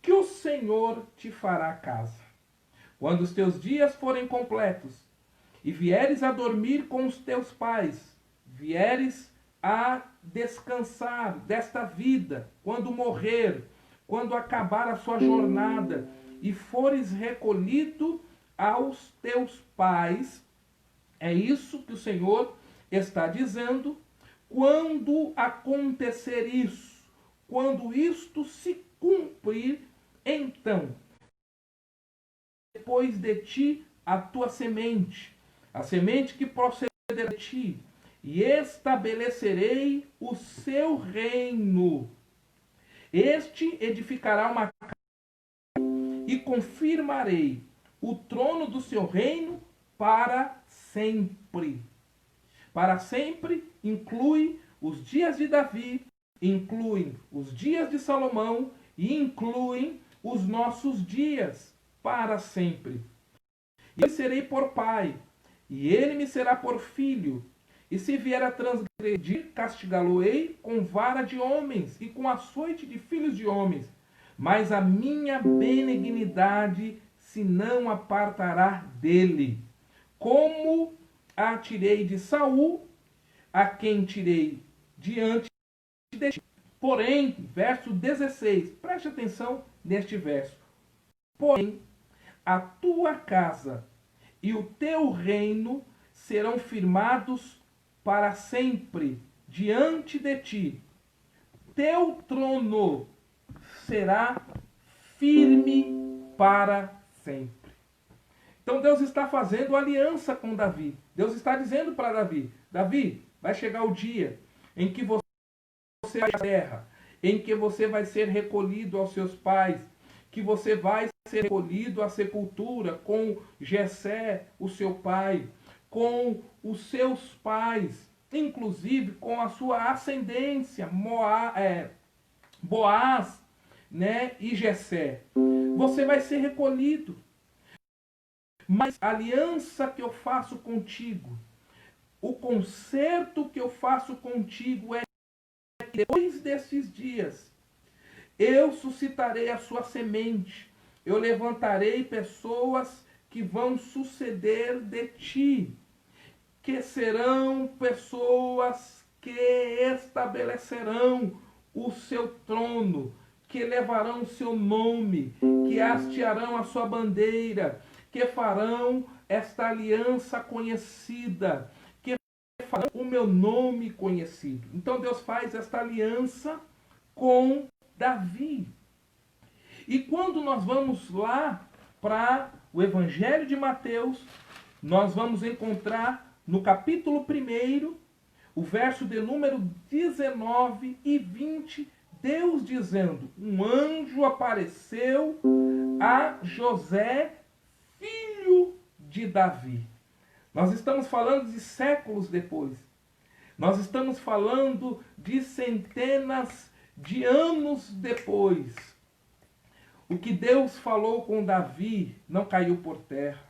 que o Senhor te fará casa. Quando os teus dias forem completos, e vieres a dormir com os teus pais, vieres a descansar desta vida, quando morrer, quando acabar a sua jornada, e fores recolhido aos teus pais, é isso que o Senhor está dizendo. Quando acontecer isso, quando isto se cumprir, então, depois de ti, a tua semente, a semente que procederá de ti, e estabelecerei o seu reino. Este edificará uma casa e confirmarei o trono do seu reino para sempre. Para sempre inclui os dias de Davi, inclui os dias de Salomão e inclui os nossos dias para sempre. E eu serei por pai, e ele me será por filho. E se vier a transgredir, castigá-lo-ei com vara de homens e com açoite de filhos de homens. Mas a minha benignidade se não apartará dele. Como a tirei de Saul, a quem tirei diante de ti. Porém, verso 16, preste atenção neste verso. Porém, a tua casa e o teu reino serão firmados para sempre diante de ti. Teu trono será firme para sempre. Então Deus está fazendo aliança com Davi. Deus está dizendo para Davi: Davi, vai chegar o dia em que você vai à terra, em que você vai ser recolhido aos seus pais, que você vai ser recolhido à sepultura com Jessé, o seu pai, com os seus pais, inclusive com a sua ascendência, Boaz, né, e Jessé. Você vai ser recolhido. Mas a aliança que eu faço contigo, o concerto que eu faço contigo é que depois desses dias, eu suscitarei a sua semente, eu levantarei pessoas que vão suceder de ti, que serão pessoas que estabelecerão o seu trono, que levarão o seu nome, que hastearão a sua bandeira, que farão esta aliança conhecida, que farão o meu nome conhecido. Então Deus faz esta aliança com Davi. E quando nós vamos lá para o Evangelho de Mateus, nós vamos encontrar no capítulo 1, o verso de número 19 e 20, Deus dizendo: um anjo apareceu a José, filho de Davi. Nós estamos falando de séculos depois. Nós estamos falando de centenas de anos depois. O que Deus falou com Davi não caiu por terra.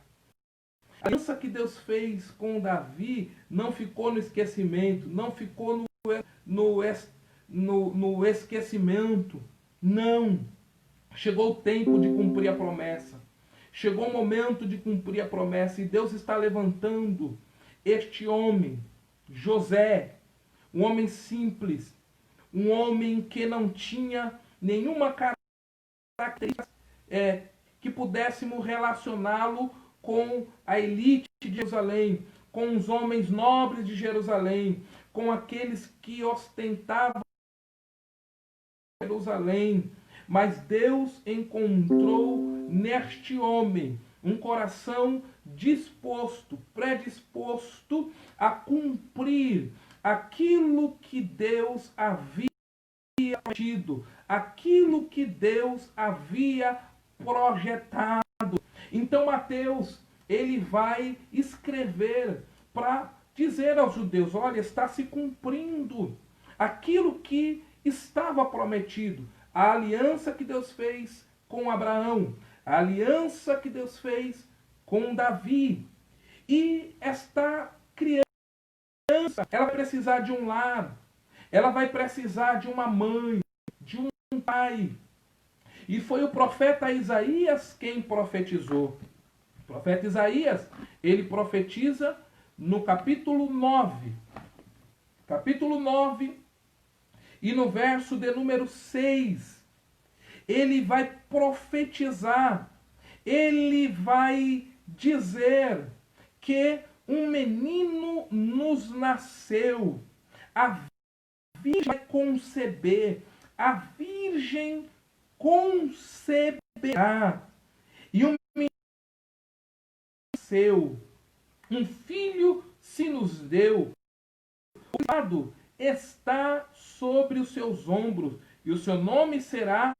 A aliança que Deus fez com Davi não ficou no esquecimento, não ficou no esquecimento. Não. Chegou o tempo de cumprir a promessa. Chegou o momento de cumprir a promessa. E Deus está levantando este homem, José, um homem simples, um homem que não tinha nenhuma característica que pudéssemos relacioná-lo com a elite de Jerusalém, com os homens nobres de Jerusalém, com aqueles que ostentavam Jerusalém. Mas Deus encontrou neste homem um coração disposto, predisposto a cumprir aquilo que Deus havia prometido, aquilo que Deus havia projetado. Então Mateus, ele vai escrever para dizer aos judeus: olha, está se cumprindo aquilo que estava prometido, a aliança que Deus fez com Abraão, a aliança que Deus fez com Davi. E esta criança, ela vai precisar de um lar, ela vai precisar de uma mãe, de um pai. E foi o profeta Isaías quem profetizou. O profeta Isaías, ele profetiza no capítulo 9. Capítulo 9, e no verso de número 6, ele vai profetizar, ele vai dizer que um menino nos nasceu, a virgem vai conceber, a virgem conceberá, e um menino nasceu, um filho se nos deu, o cuidado está sobre os seus ombros, e o seu nome será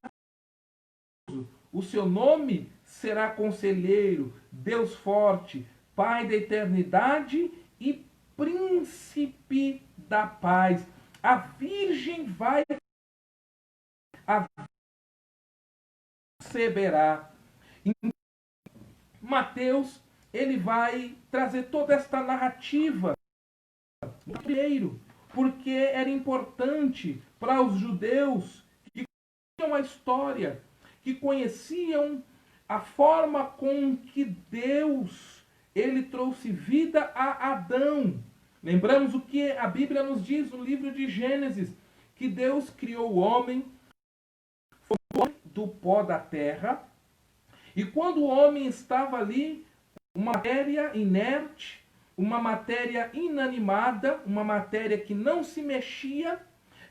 Conselheiro, Deus Forte, Pai da Eternidade e Príncipe da Paz. A Virgem vai conceberá. Mateus, ele vai trazer toda esta narrativa primeiro, porque era importante para os judeus que conheciam a história, que conheciam a forma com que Deus ele trouxe vida a Adão. Lembramos o que a Bíblia nos diz no livro de Gênesis, que Deus criou o homem do pó da terra, e quando o homem estava ali, uma matéria inerte, uma matéria inanimada, uma matéria que não se mexia,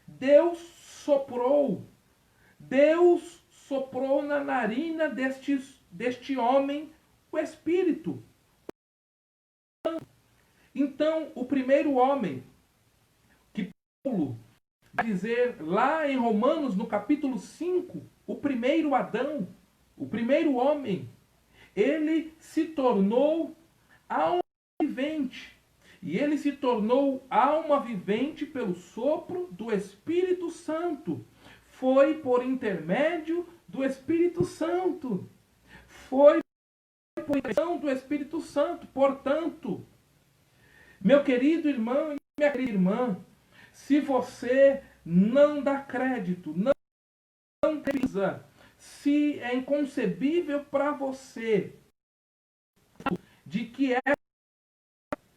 Deus soprou na narina deste homem o Espírito. Então, o primeiro homem, que Paulo vai dizer lá em Romanos, no capítulo 5, o primeiro Adão, o primeiro homem, ele se tornou alma vivente. E ele se tornou alma vivente pelo sopro do Espírito Santo. Foi por intermédio do Espírito Santo. Foi por intermédio do Espírito Santo. Portanto, meu querido irmão e minha querida irmã, se você não dá crédito, não precisa, se é inconcebível para você de que é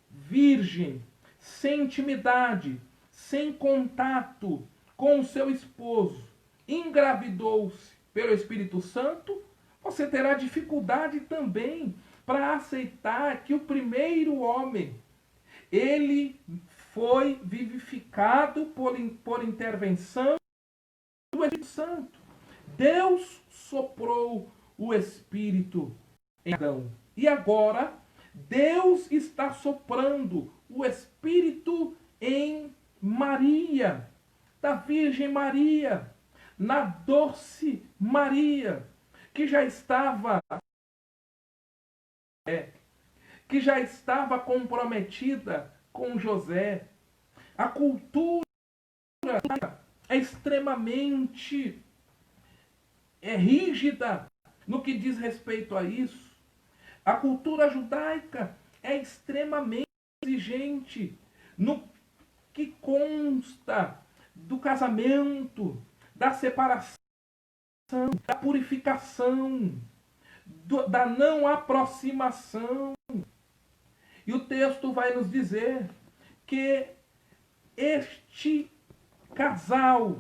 virgem, sem intimidade, sem contato com o seu esposo, engravidou-se pelo Espírito Santo, você terá dificuldade também para aceitar que o primeiro homem, ele foi vivificado por intervenção do Espírito Santo. Deus soprou o Espírito em Adão. E agora, Deus está soprando o Espírito em Maria, da Virgem Maria, na doce Maria, que já estava comprometida com José. A cultura é extremamente rígida no que diz respeito a isso. A cultura judaica é extremamente exigente no que consta do casamento, da separação, da purificação, da não aproximação. E o texto vai nos dizer que este casal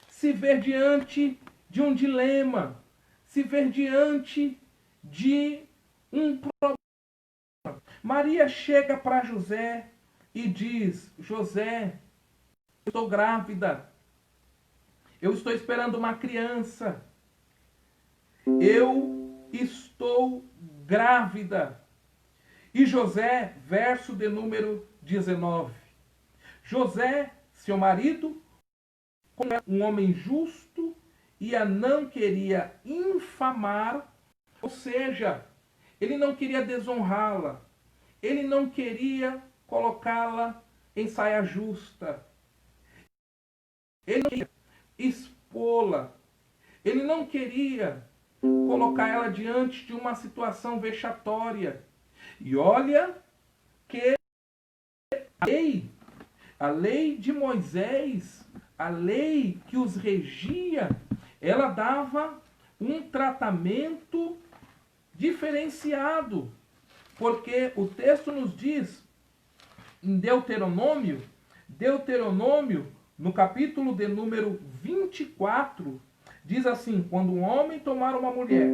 se vê diante de um dilema, se vê diante de um problema. Maria chega para José e diz: José, eu estou grávida, eu estou esperando uma criança, eu estou grávida. E José, verso de número 19. José, seu marido, como era um homem justo e a não queria infamar, ou seja, ele não queria desonrá-la, ele não queria colocá-la em saia justa, ele não queria expô-la, ele não queria colocar ela diante de uma situação vexatória. E olha que a lei de Moisés, a lei que os regia, ela dava um tratamento diferenciado. Porque o texto nos diz, em Deuteronômio, no capítulo de número 24, diz assim: quando um homem tomar uma mulher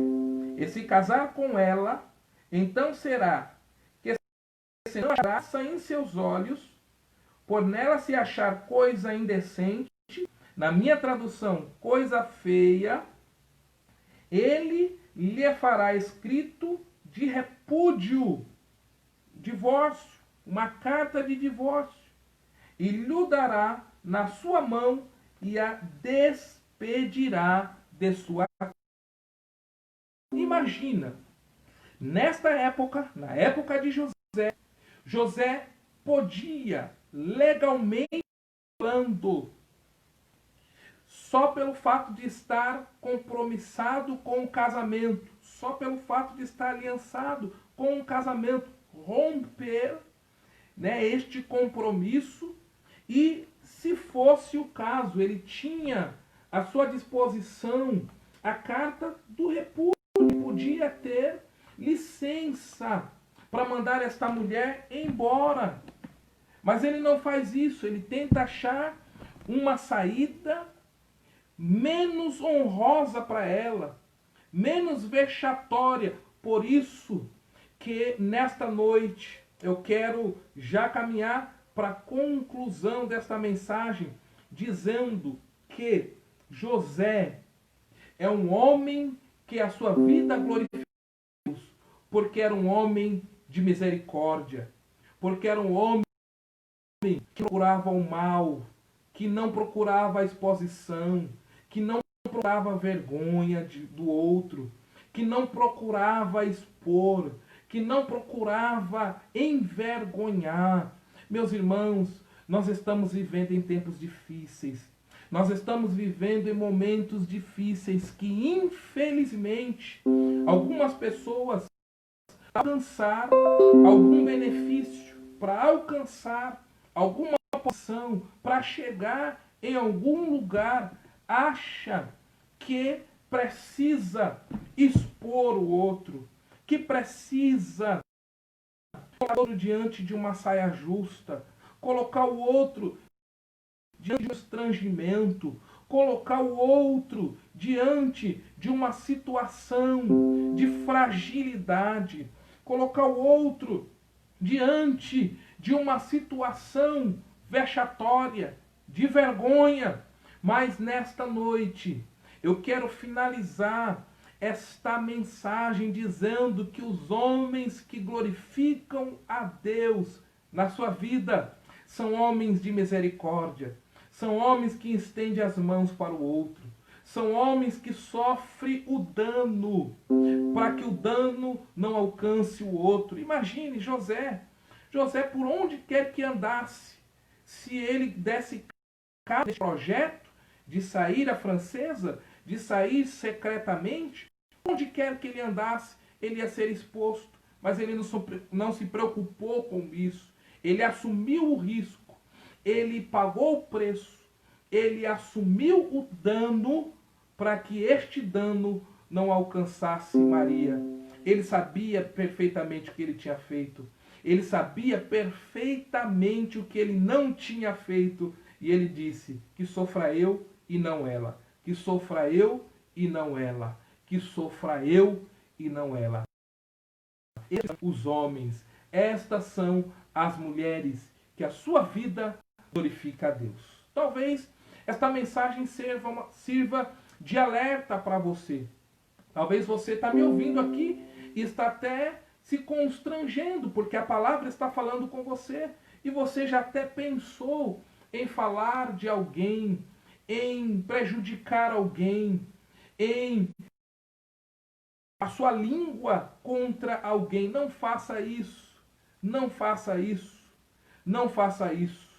e se casar com ela, então será que se não achar graça em seus olhos, por nela se achar coisa indecente, na minha tradução, coisa feia, ele lhe fará escrito de repúdio, divórcio, uma carta de divórcio, e lhe dará na sua mão e a despedirá de sua casa. Imagina, nesta época, na época de José, José podia legalmente falando, só pelo fato de estar compromissado com o casamento, só pelo fato de estar aliançado com o casamento, romper, este compromisso. E se fosse o caso, ele tinha à sua disposição a carta do repúdio, podia ter licença para mandar esta mulher embora. Mas ele não faz isso, ele tenta achar uma saída menos honrosa para ela, menos vexatória. Por isso que nesta noite eu quero já caminhar para a conclusão desta mensagem, dizendo que José é um homem que a sua vida glorifica a Deus, porque era um homem de misericórdia, porque era um homem que procurava o mal, que não procurava a exposição, que não procurava a vergonha do outro, que não procurava expor, que não procurava envergonhar. Meus irmãos, nós estamos vivendo em tempos difíceis. Nós estamos vivendo em momentos difíceis que, infelizmente, algumas pessoas, para alcançar algum benefício, para alcançar alguma posição, para chegar em algum lugar, acha que precisa expor o outro, que precisa colocar o outro diante de uma saia justa, colocar o outro diante de um constrangimento, colocar o outro diante de uma situação de fragilidade, colocar o outro diante de uma situação vexatória, de vergonha. Mas nesta noite, eu quero finalizar esta mensagem dizendo que os homens que glorificam a Deus na sua vida são homens de misericórdia, são homens que estendem as mãos para o outro, são homens que sofrem o dano, para que o dano não alcance o outro. Imagine José. José, por onde quer que andasse, se ele desse cabo desse projeto de sair à francesa, de sair secretamente, onde quer que ele andasse, ele ia ser exposto. Mas ele não se preocupou com isso. Ele assumiu o risco. Ele pagou o preço. Ele assumiu o dano para que este dano não alcançasse Maria. Ele sabia perfeitamente o que ele tinha feito. Ele sabia perfeitamente o que ele não tinha feito. E ele disse: que sofra eu e não ela. Que sofra eu e não ela. Que sofra eu e não ela. Estes são os homens. Estas são as mulheres que a sua vida glorifica a Deus. Talvez esta mensagem sirva de alerta para você. Talvez você está me ouvindo aqui e está até se constrangendo, porque a palavra está falando com você. E você já até pensou em falar de alguém, em prejudicar alguém, em a sua língua contra alguém. Não faça isso. Não faça isso. Não faça isso.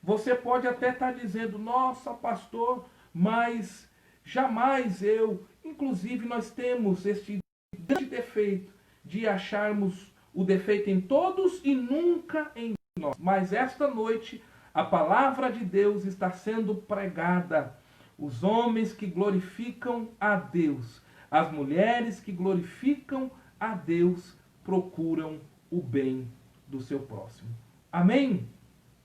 Você pode até estar dizendo: nossa, pastor, mas jamais eu. Inclusive, nós temos este grande defeito de acharmos o defeito em todos e nunca em nós. Mas esta noite, a palavra de Deus está sendo pregada. Os homens que glorificam a Deus, as mulheres que glorificam a Deus, procuram o bem do seu próximo. Amém?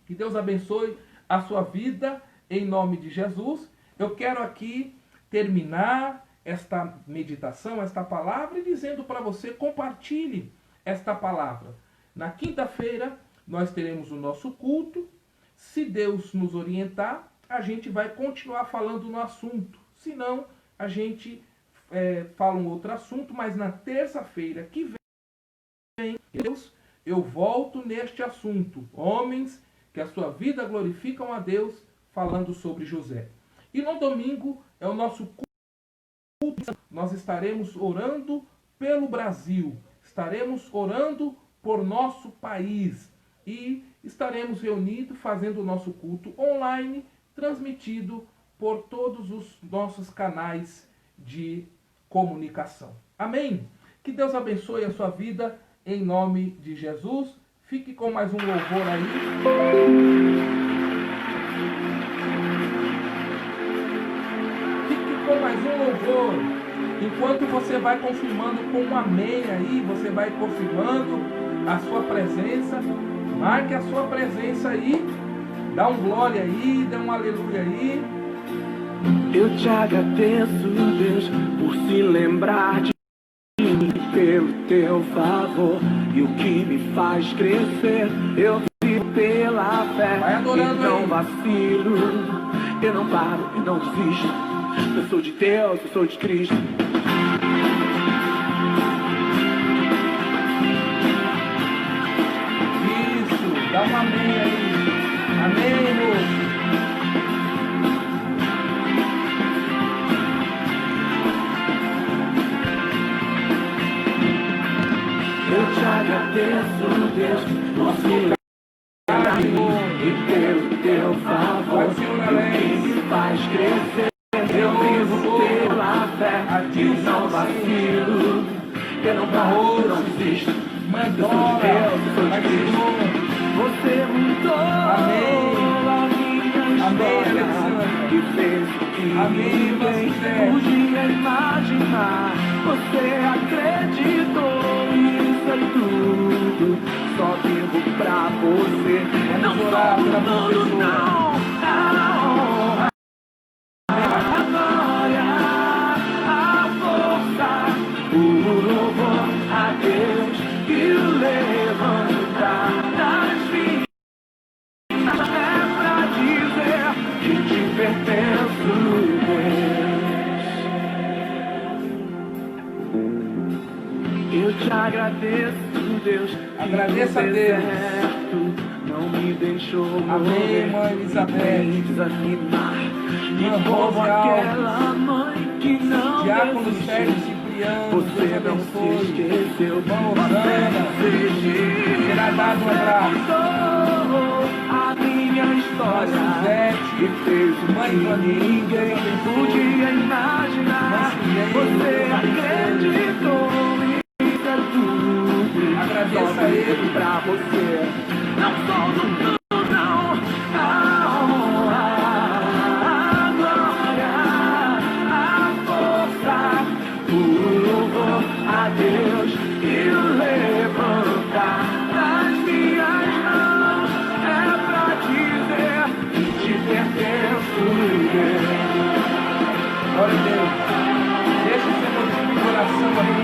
Que Deus abençoe a sua vida, em nome de Jesus. Eu quero aqui terminar esta meditação, esta palavra, e dizendo para você: compartilhe esta palavra. Na quinta-feira, nós teremos o nosso culto. Se Deus nos orientar, a gente vai continuar falando no assunto. Se não, a gente fala um outro assunto, mas na terça-feira que vem, Deus, eu volto neste assunto. Homens que a sua vida glorificam a Deus, falando sobre José. E no domingo é o nosso culto. Nós estaremos orando pelo Brasil. Estaremos orando por nosso país. E estaremos reunidos fazendo o nosso culto online, transmitido por todos os nossos canais de comunicação. Amém? Que Deus abençoe a sua vida em nome de Jesus. Fique com mais um louvor aí. Fique com mais um louvor. Enquanto você vai confirmando com um amém aí, você vai confirmando a sua presença. Marque a sua presença aí. Dá um glória aí, dá um aleluia aí. Eu te agradeço, Deus, por se lembrar de mim, pelo teu favor e o que me faz crescer. Eu vivo pela fé e não vacilo. Eu não paro e não desisto. Eu sou de Deus, eu sou de Cristo. Isso, dá um amém aí. Amém, moço. Eu te agradeço, Deus, por se lembrar de mim e pelo teu favor que me faz crescer. Eu vivo pela fé e não vacilo. Eu não paro, eu não desisto. Eu sou de Deus, eu sou de Cristo. Você mudou a minha história e fez o que ninguém podia imaginar. Você acreditou, isso é tudo. Só vivo pra você. Não sou do mundo, não. A honra, a glória, a força, o louvor a Deus que o levanta das vidas. É pra dizer que te pertence. Eu te agradeço, Deus, Agradeça a que no Deus. deserto não me deixou Amém, morrer, mãe Elizabeth. nem desanimar. Irmã E como Rose Alves. aquela mãe que não Diácono Sérgio desistiu, Cipriano, você Deus não se abençoe. esqueceu. Irmã Osana, será dado um abraço. Mudou a minha história Suzete, e fez o Mãe que Vaninha, ninguém Deus abençoe. podia imaginar. Mãe Silene, Você Deus abençoe. acreditou e isso é tudo. Agradeça Só a Ele. pra você. Não sou do mundo, não. A honra, a glória, a força, o louvor a Deus e o levantar das minhas mãos é pra dizer que te pertenço, Deus. Glória a Deus. Deixa esse motivo de oração aí.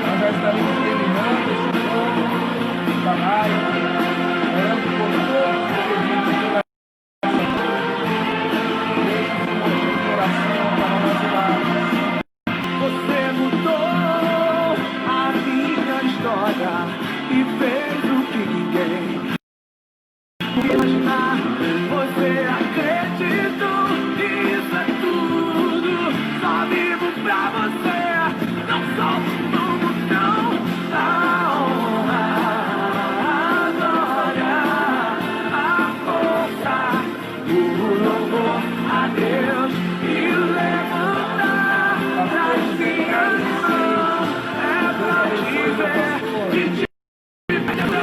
Nós já estaremos terminando esse ponto da live. Orando por todos os pedidos de oração. Deixa esse motivo de oração para nós orarmos. Você mudou a minha história e fez o que ninguém podia imaginar. Você acreditou, isso é tudo. Só vivo pra você. Não sou do mundo, não. A honra, a glória, a força, o louvor a Deus e o levantar das minhas mãos é pra dizer que te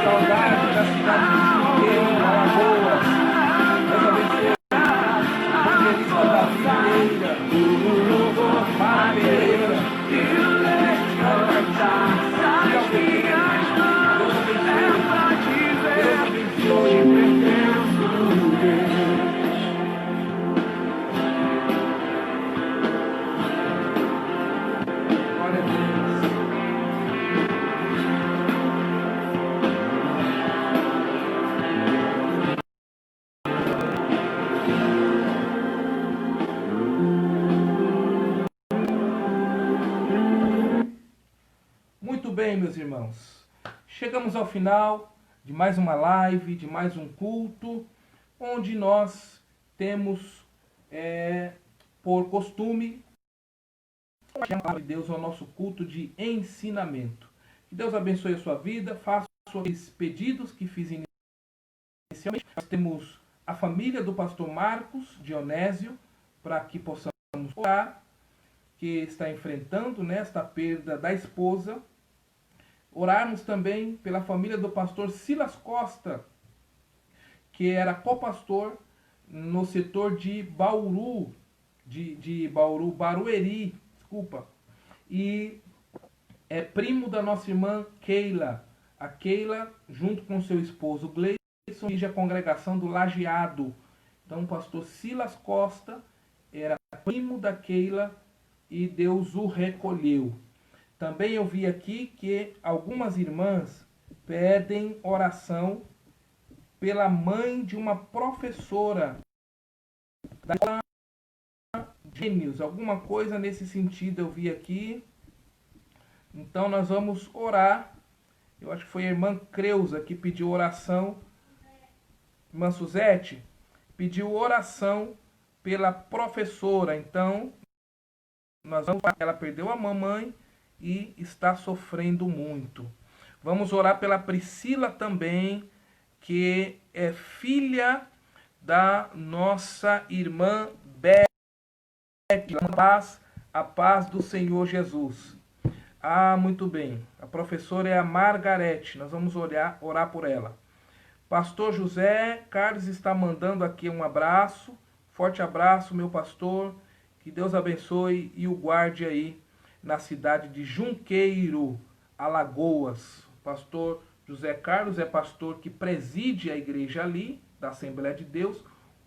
Saudade da cidade de Junqueiro, Alagoas. Deus abençoe. Evangelista Davi Pereira. Mara Pereira. das minhas mãos é pra dizer que te pertenço, Deus. Glória a Deus. Muito bem, meus irmãos. Chegamos ao final de mais uma live, de mais um culto, onde nós temos por costume chamar de Deus ao nosso culto de ensinamento. Que Deus abençoe a sua vida, faça os pedidos que fiz inicialmente. Nós temos a família do pastor Marcos Dionésio, para que possamos orar, que está enfrentando esta perda da esposa. Orarmos também pela família do pastor Silas Costa, que era copastor no setor de Bauru, Barueri, desculpa, e é primo da nossa irmã Keila. A Keila, junto com seu esposo Gleison, dirige a congregação do Lajeado. Então, o pastor Silas Costa era primo da Keila e Deus o recolheu. Também eu vi aqui que algumas irmãs pedem oração pela mãe de uma professora da Gênios, alguma coisa nesse sentido eu vi aqui. Então nós vamos orar. Eu acho que foi a irmã Creuza que pediu oração. Irmã Suzete pediu oração pela professora. Então nós vamos, ela perdeu a mamãe e está sofrendo muito. Vamos orar pela Priscila também, que é filha da nossa irmã Beth. A paz do Senhor Jesus. Muito bem. A professora é a Margarete. Nós vamos orar por ela. Pastor José Carlos está mandando aqui um abraço. Forte abraço, meu pastor. Que Deus abençoe e o guarde aí na cidade de Junqueiro, Alagoas. O pastor José Carlos é pastor que preside a igreja ali, da Assembleia de Deus.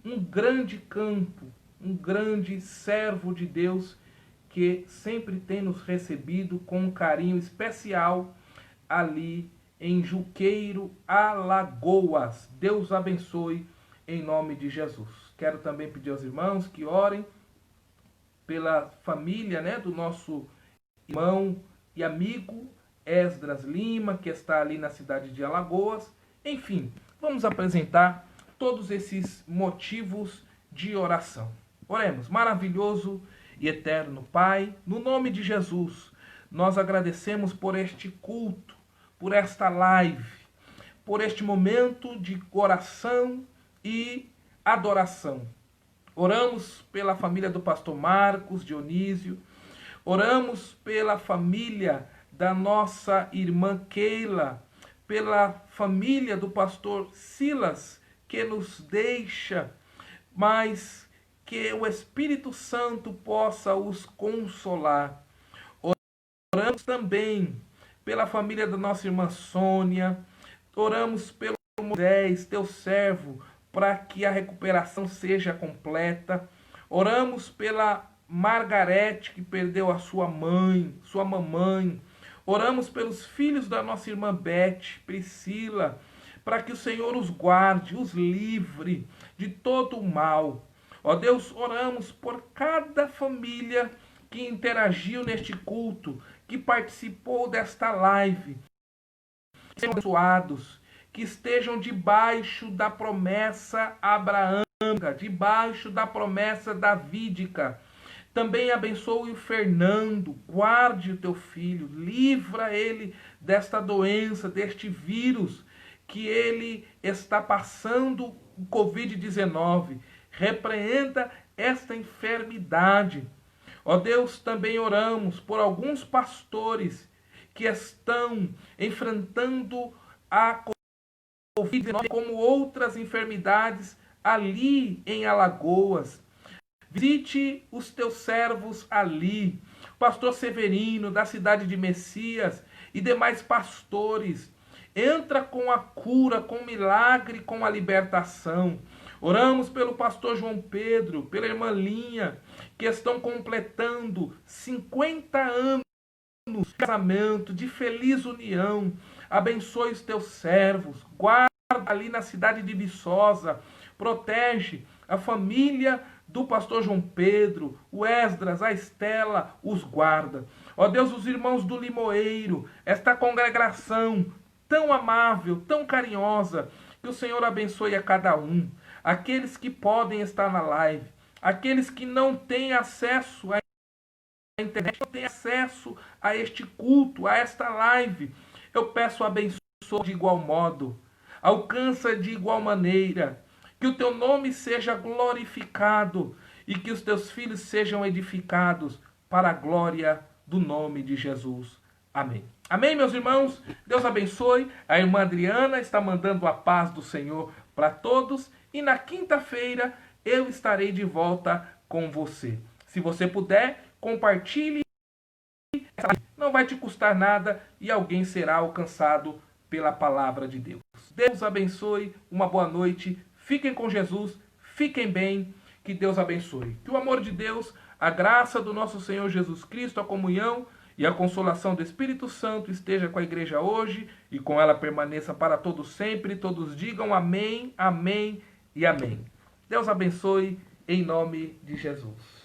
Um grande campo, um grande servo de Deus que sempre tem nos recebido com um carinho especial ali em Junqueiro, Alagoas. Deus abençoe em nome de Jesus. Quero também pedir aos irmãos que orem pela família do nosso irmão e amigo Esdras Lima, que está ali na cidade de Alagoas. Enfim, vamos apresentar todos esses motivos de oração. Oremos. Maravilhoso e eterno Pai, no nome de Jesus, nós agradecemos por este culto, por esta live, por este momento de oração e adoração. Oramos pela família do pastor Marcos Dionísio, oramos pela família da nossa irmã Keila, pela família do pastor Silas, que nos deixa, mas que o Espírito Santo possa os consolar. Oramos também pela família da nossa irmã Sônia, oramos pelo Moisés, teu servo, para que a recuperação seja completa. Oramos pela Margarete, que perdeu a sua mãe, sua mamãe. Oramos pelos filhos da nossa irmã Beth, Priscila, para que o Senhor os guarde, os livre de todo o mal. Ó Deus, oramos por cada família que interagiu neste culto, que participou desta live. Que sejam abençoados, que estejam debaixo da promessa abraâmica, debaixo da promessa davídica. Também abençoe o Fernando, guarde o teu filho, livra ele desta doença, deste vírus que ele está passando, o Covid-19. Repreenda esta enfermidade. Ó Deus, também oramos por alguns pastores que estão enfrentando a Covid-19 como outras enfermidades ali em Alagoas. Visite os teus servos ali, pastor Severino, da cidade de Messias, e demais pastores. Entra com a cura, com o milagre, com a libertação. Oramos pelo pastor João Pedro, pela irmã Linha, que estão completando 50 anos de casamento, de feliz união. Abençoe os teus servos, guarda ali na cidade de Viçosa, protege a família do pastor João Pedro, o Esdras, a Estela, os guarda. Ó Deus, os irmãos do Limoeiro, esta congregação tão amável, tão carinhosa, que o Senhor abençoe a cada um. Aqueles que podem estar na live, aqueles que não têm acesso à internet, não têm acesso a este culto, a esta live, eu peço abençoe de igual modo, alcança de igual maneira, que o teu nome seja glorificado e que os teus filhos sejam edificados para a glória do nome de Jesus. Amém. Amém, meus irmãos? Deus abençoe. A irmã Adriana está mandando a paz do Senhor para todos. E na quinta-feira eu estarei de volta com você. Se você puder, compartilhe. Não vai te custar nada e alguém será alcançado pela palavra de Deus. Deus abençoe. Uma boa noite. Fiquem com Jesus. Fiquem bem. Que Deus abençoe. Que o amor de Deus, a graça do nosso Senhor Jesus Cristo, a comunhão e a consolação do Espírito Santo esteja com a igreja hoje e com ela permaneça para todos sempre. Todos digam amém, amém e amém. Deus abençoe em nome de Jesus.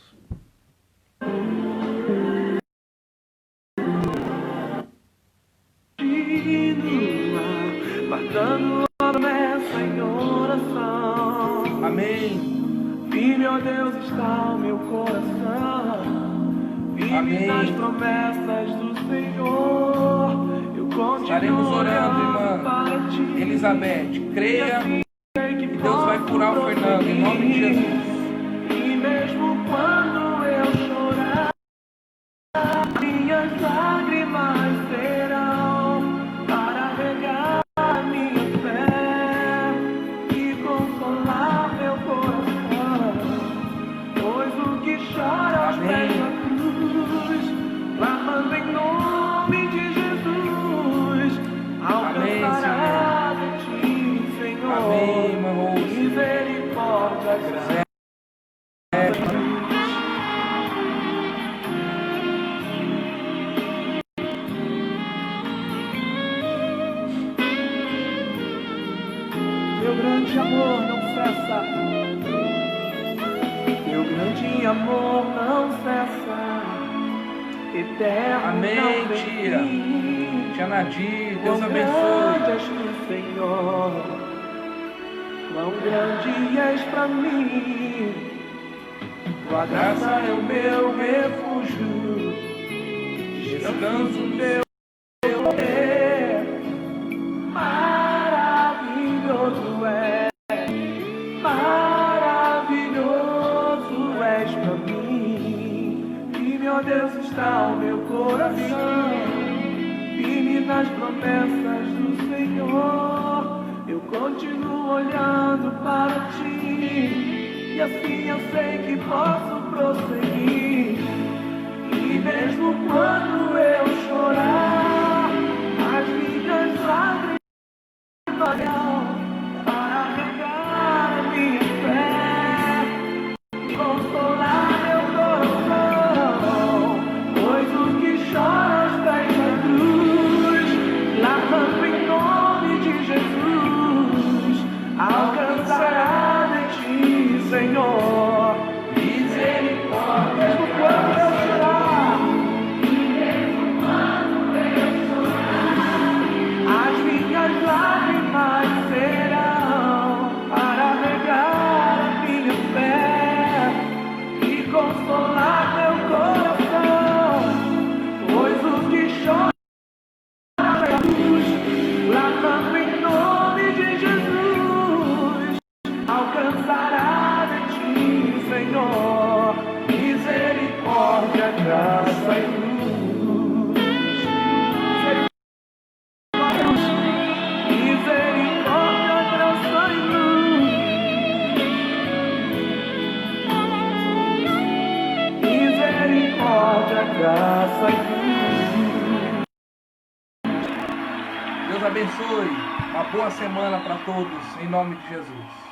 Guardando a promessa em oração. Amém. Firme, ó Deus, está o meu coração. Firme Amém. nas promessas do Senhor. Eu continuo Estaremos orando, olhando para irmã ti. Elizabeth. Creia Sei que Deus vai curar o Fernando, em nome de Jesus. E mesmo quando eu chorar, minhas lágrimas serão para regar a minha fé e consolar meu coração. Pois o que chora aos pés da cruz, clamando em nome de Jesus, alcançará de ti, Senhor. Amém, irmã Rose. Misericórdia, graça. Teu grande amor não cessa. Teu grande amor não cessa. eterno. Amém, não tem tia. fim. Tia Nadir, Deus Quão abençoe. grande és tu, Senhor, quão grande és pra mim. Tua graça é o meu refúgio, descanso no teu poder. Maravilhoso és pra mim. E meu Deus está o meu coração, firme nas promessas do Senhor. Eu continuo olhando para ti, e assim eu sei que posso prosseguir. E mesmo quando eu chorar, as minhas lágrimas para regar a minha fé e consolar meu coração, pois o que chora aos pés da cruz, lavando em nome de Jesus, alcançará de ti, Senhor, misericórdia. Mesmo quando eu chorar, as minhas lágrimas serão para regar a minha fé e consolar meu coração, pois o que chora é luz, lavando em nome de Jesus, alcançará de ti, Senhor, misericórdia, graça e luz. Misericórdia, graça e luz. Misericórdia, graça e luz. Deus abençoe. Uma boa semana para todos, em nome de Jesus.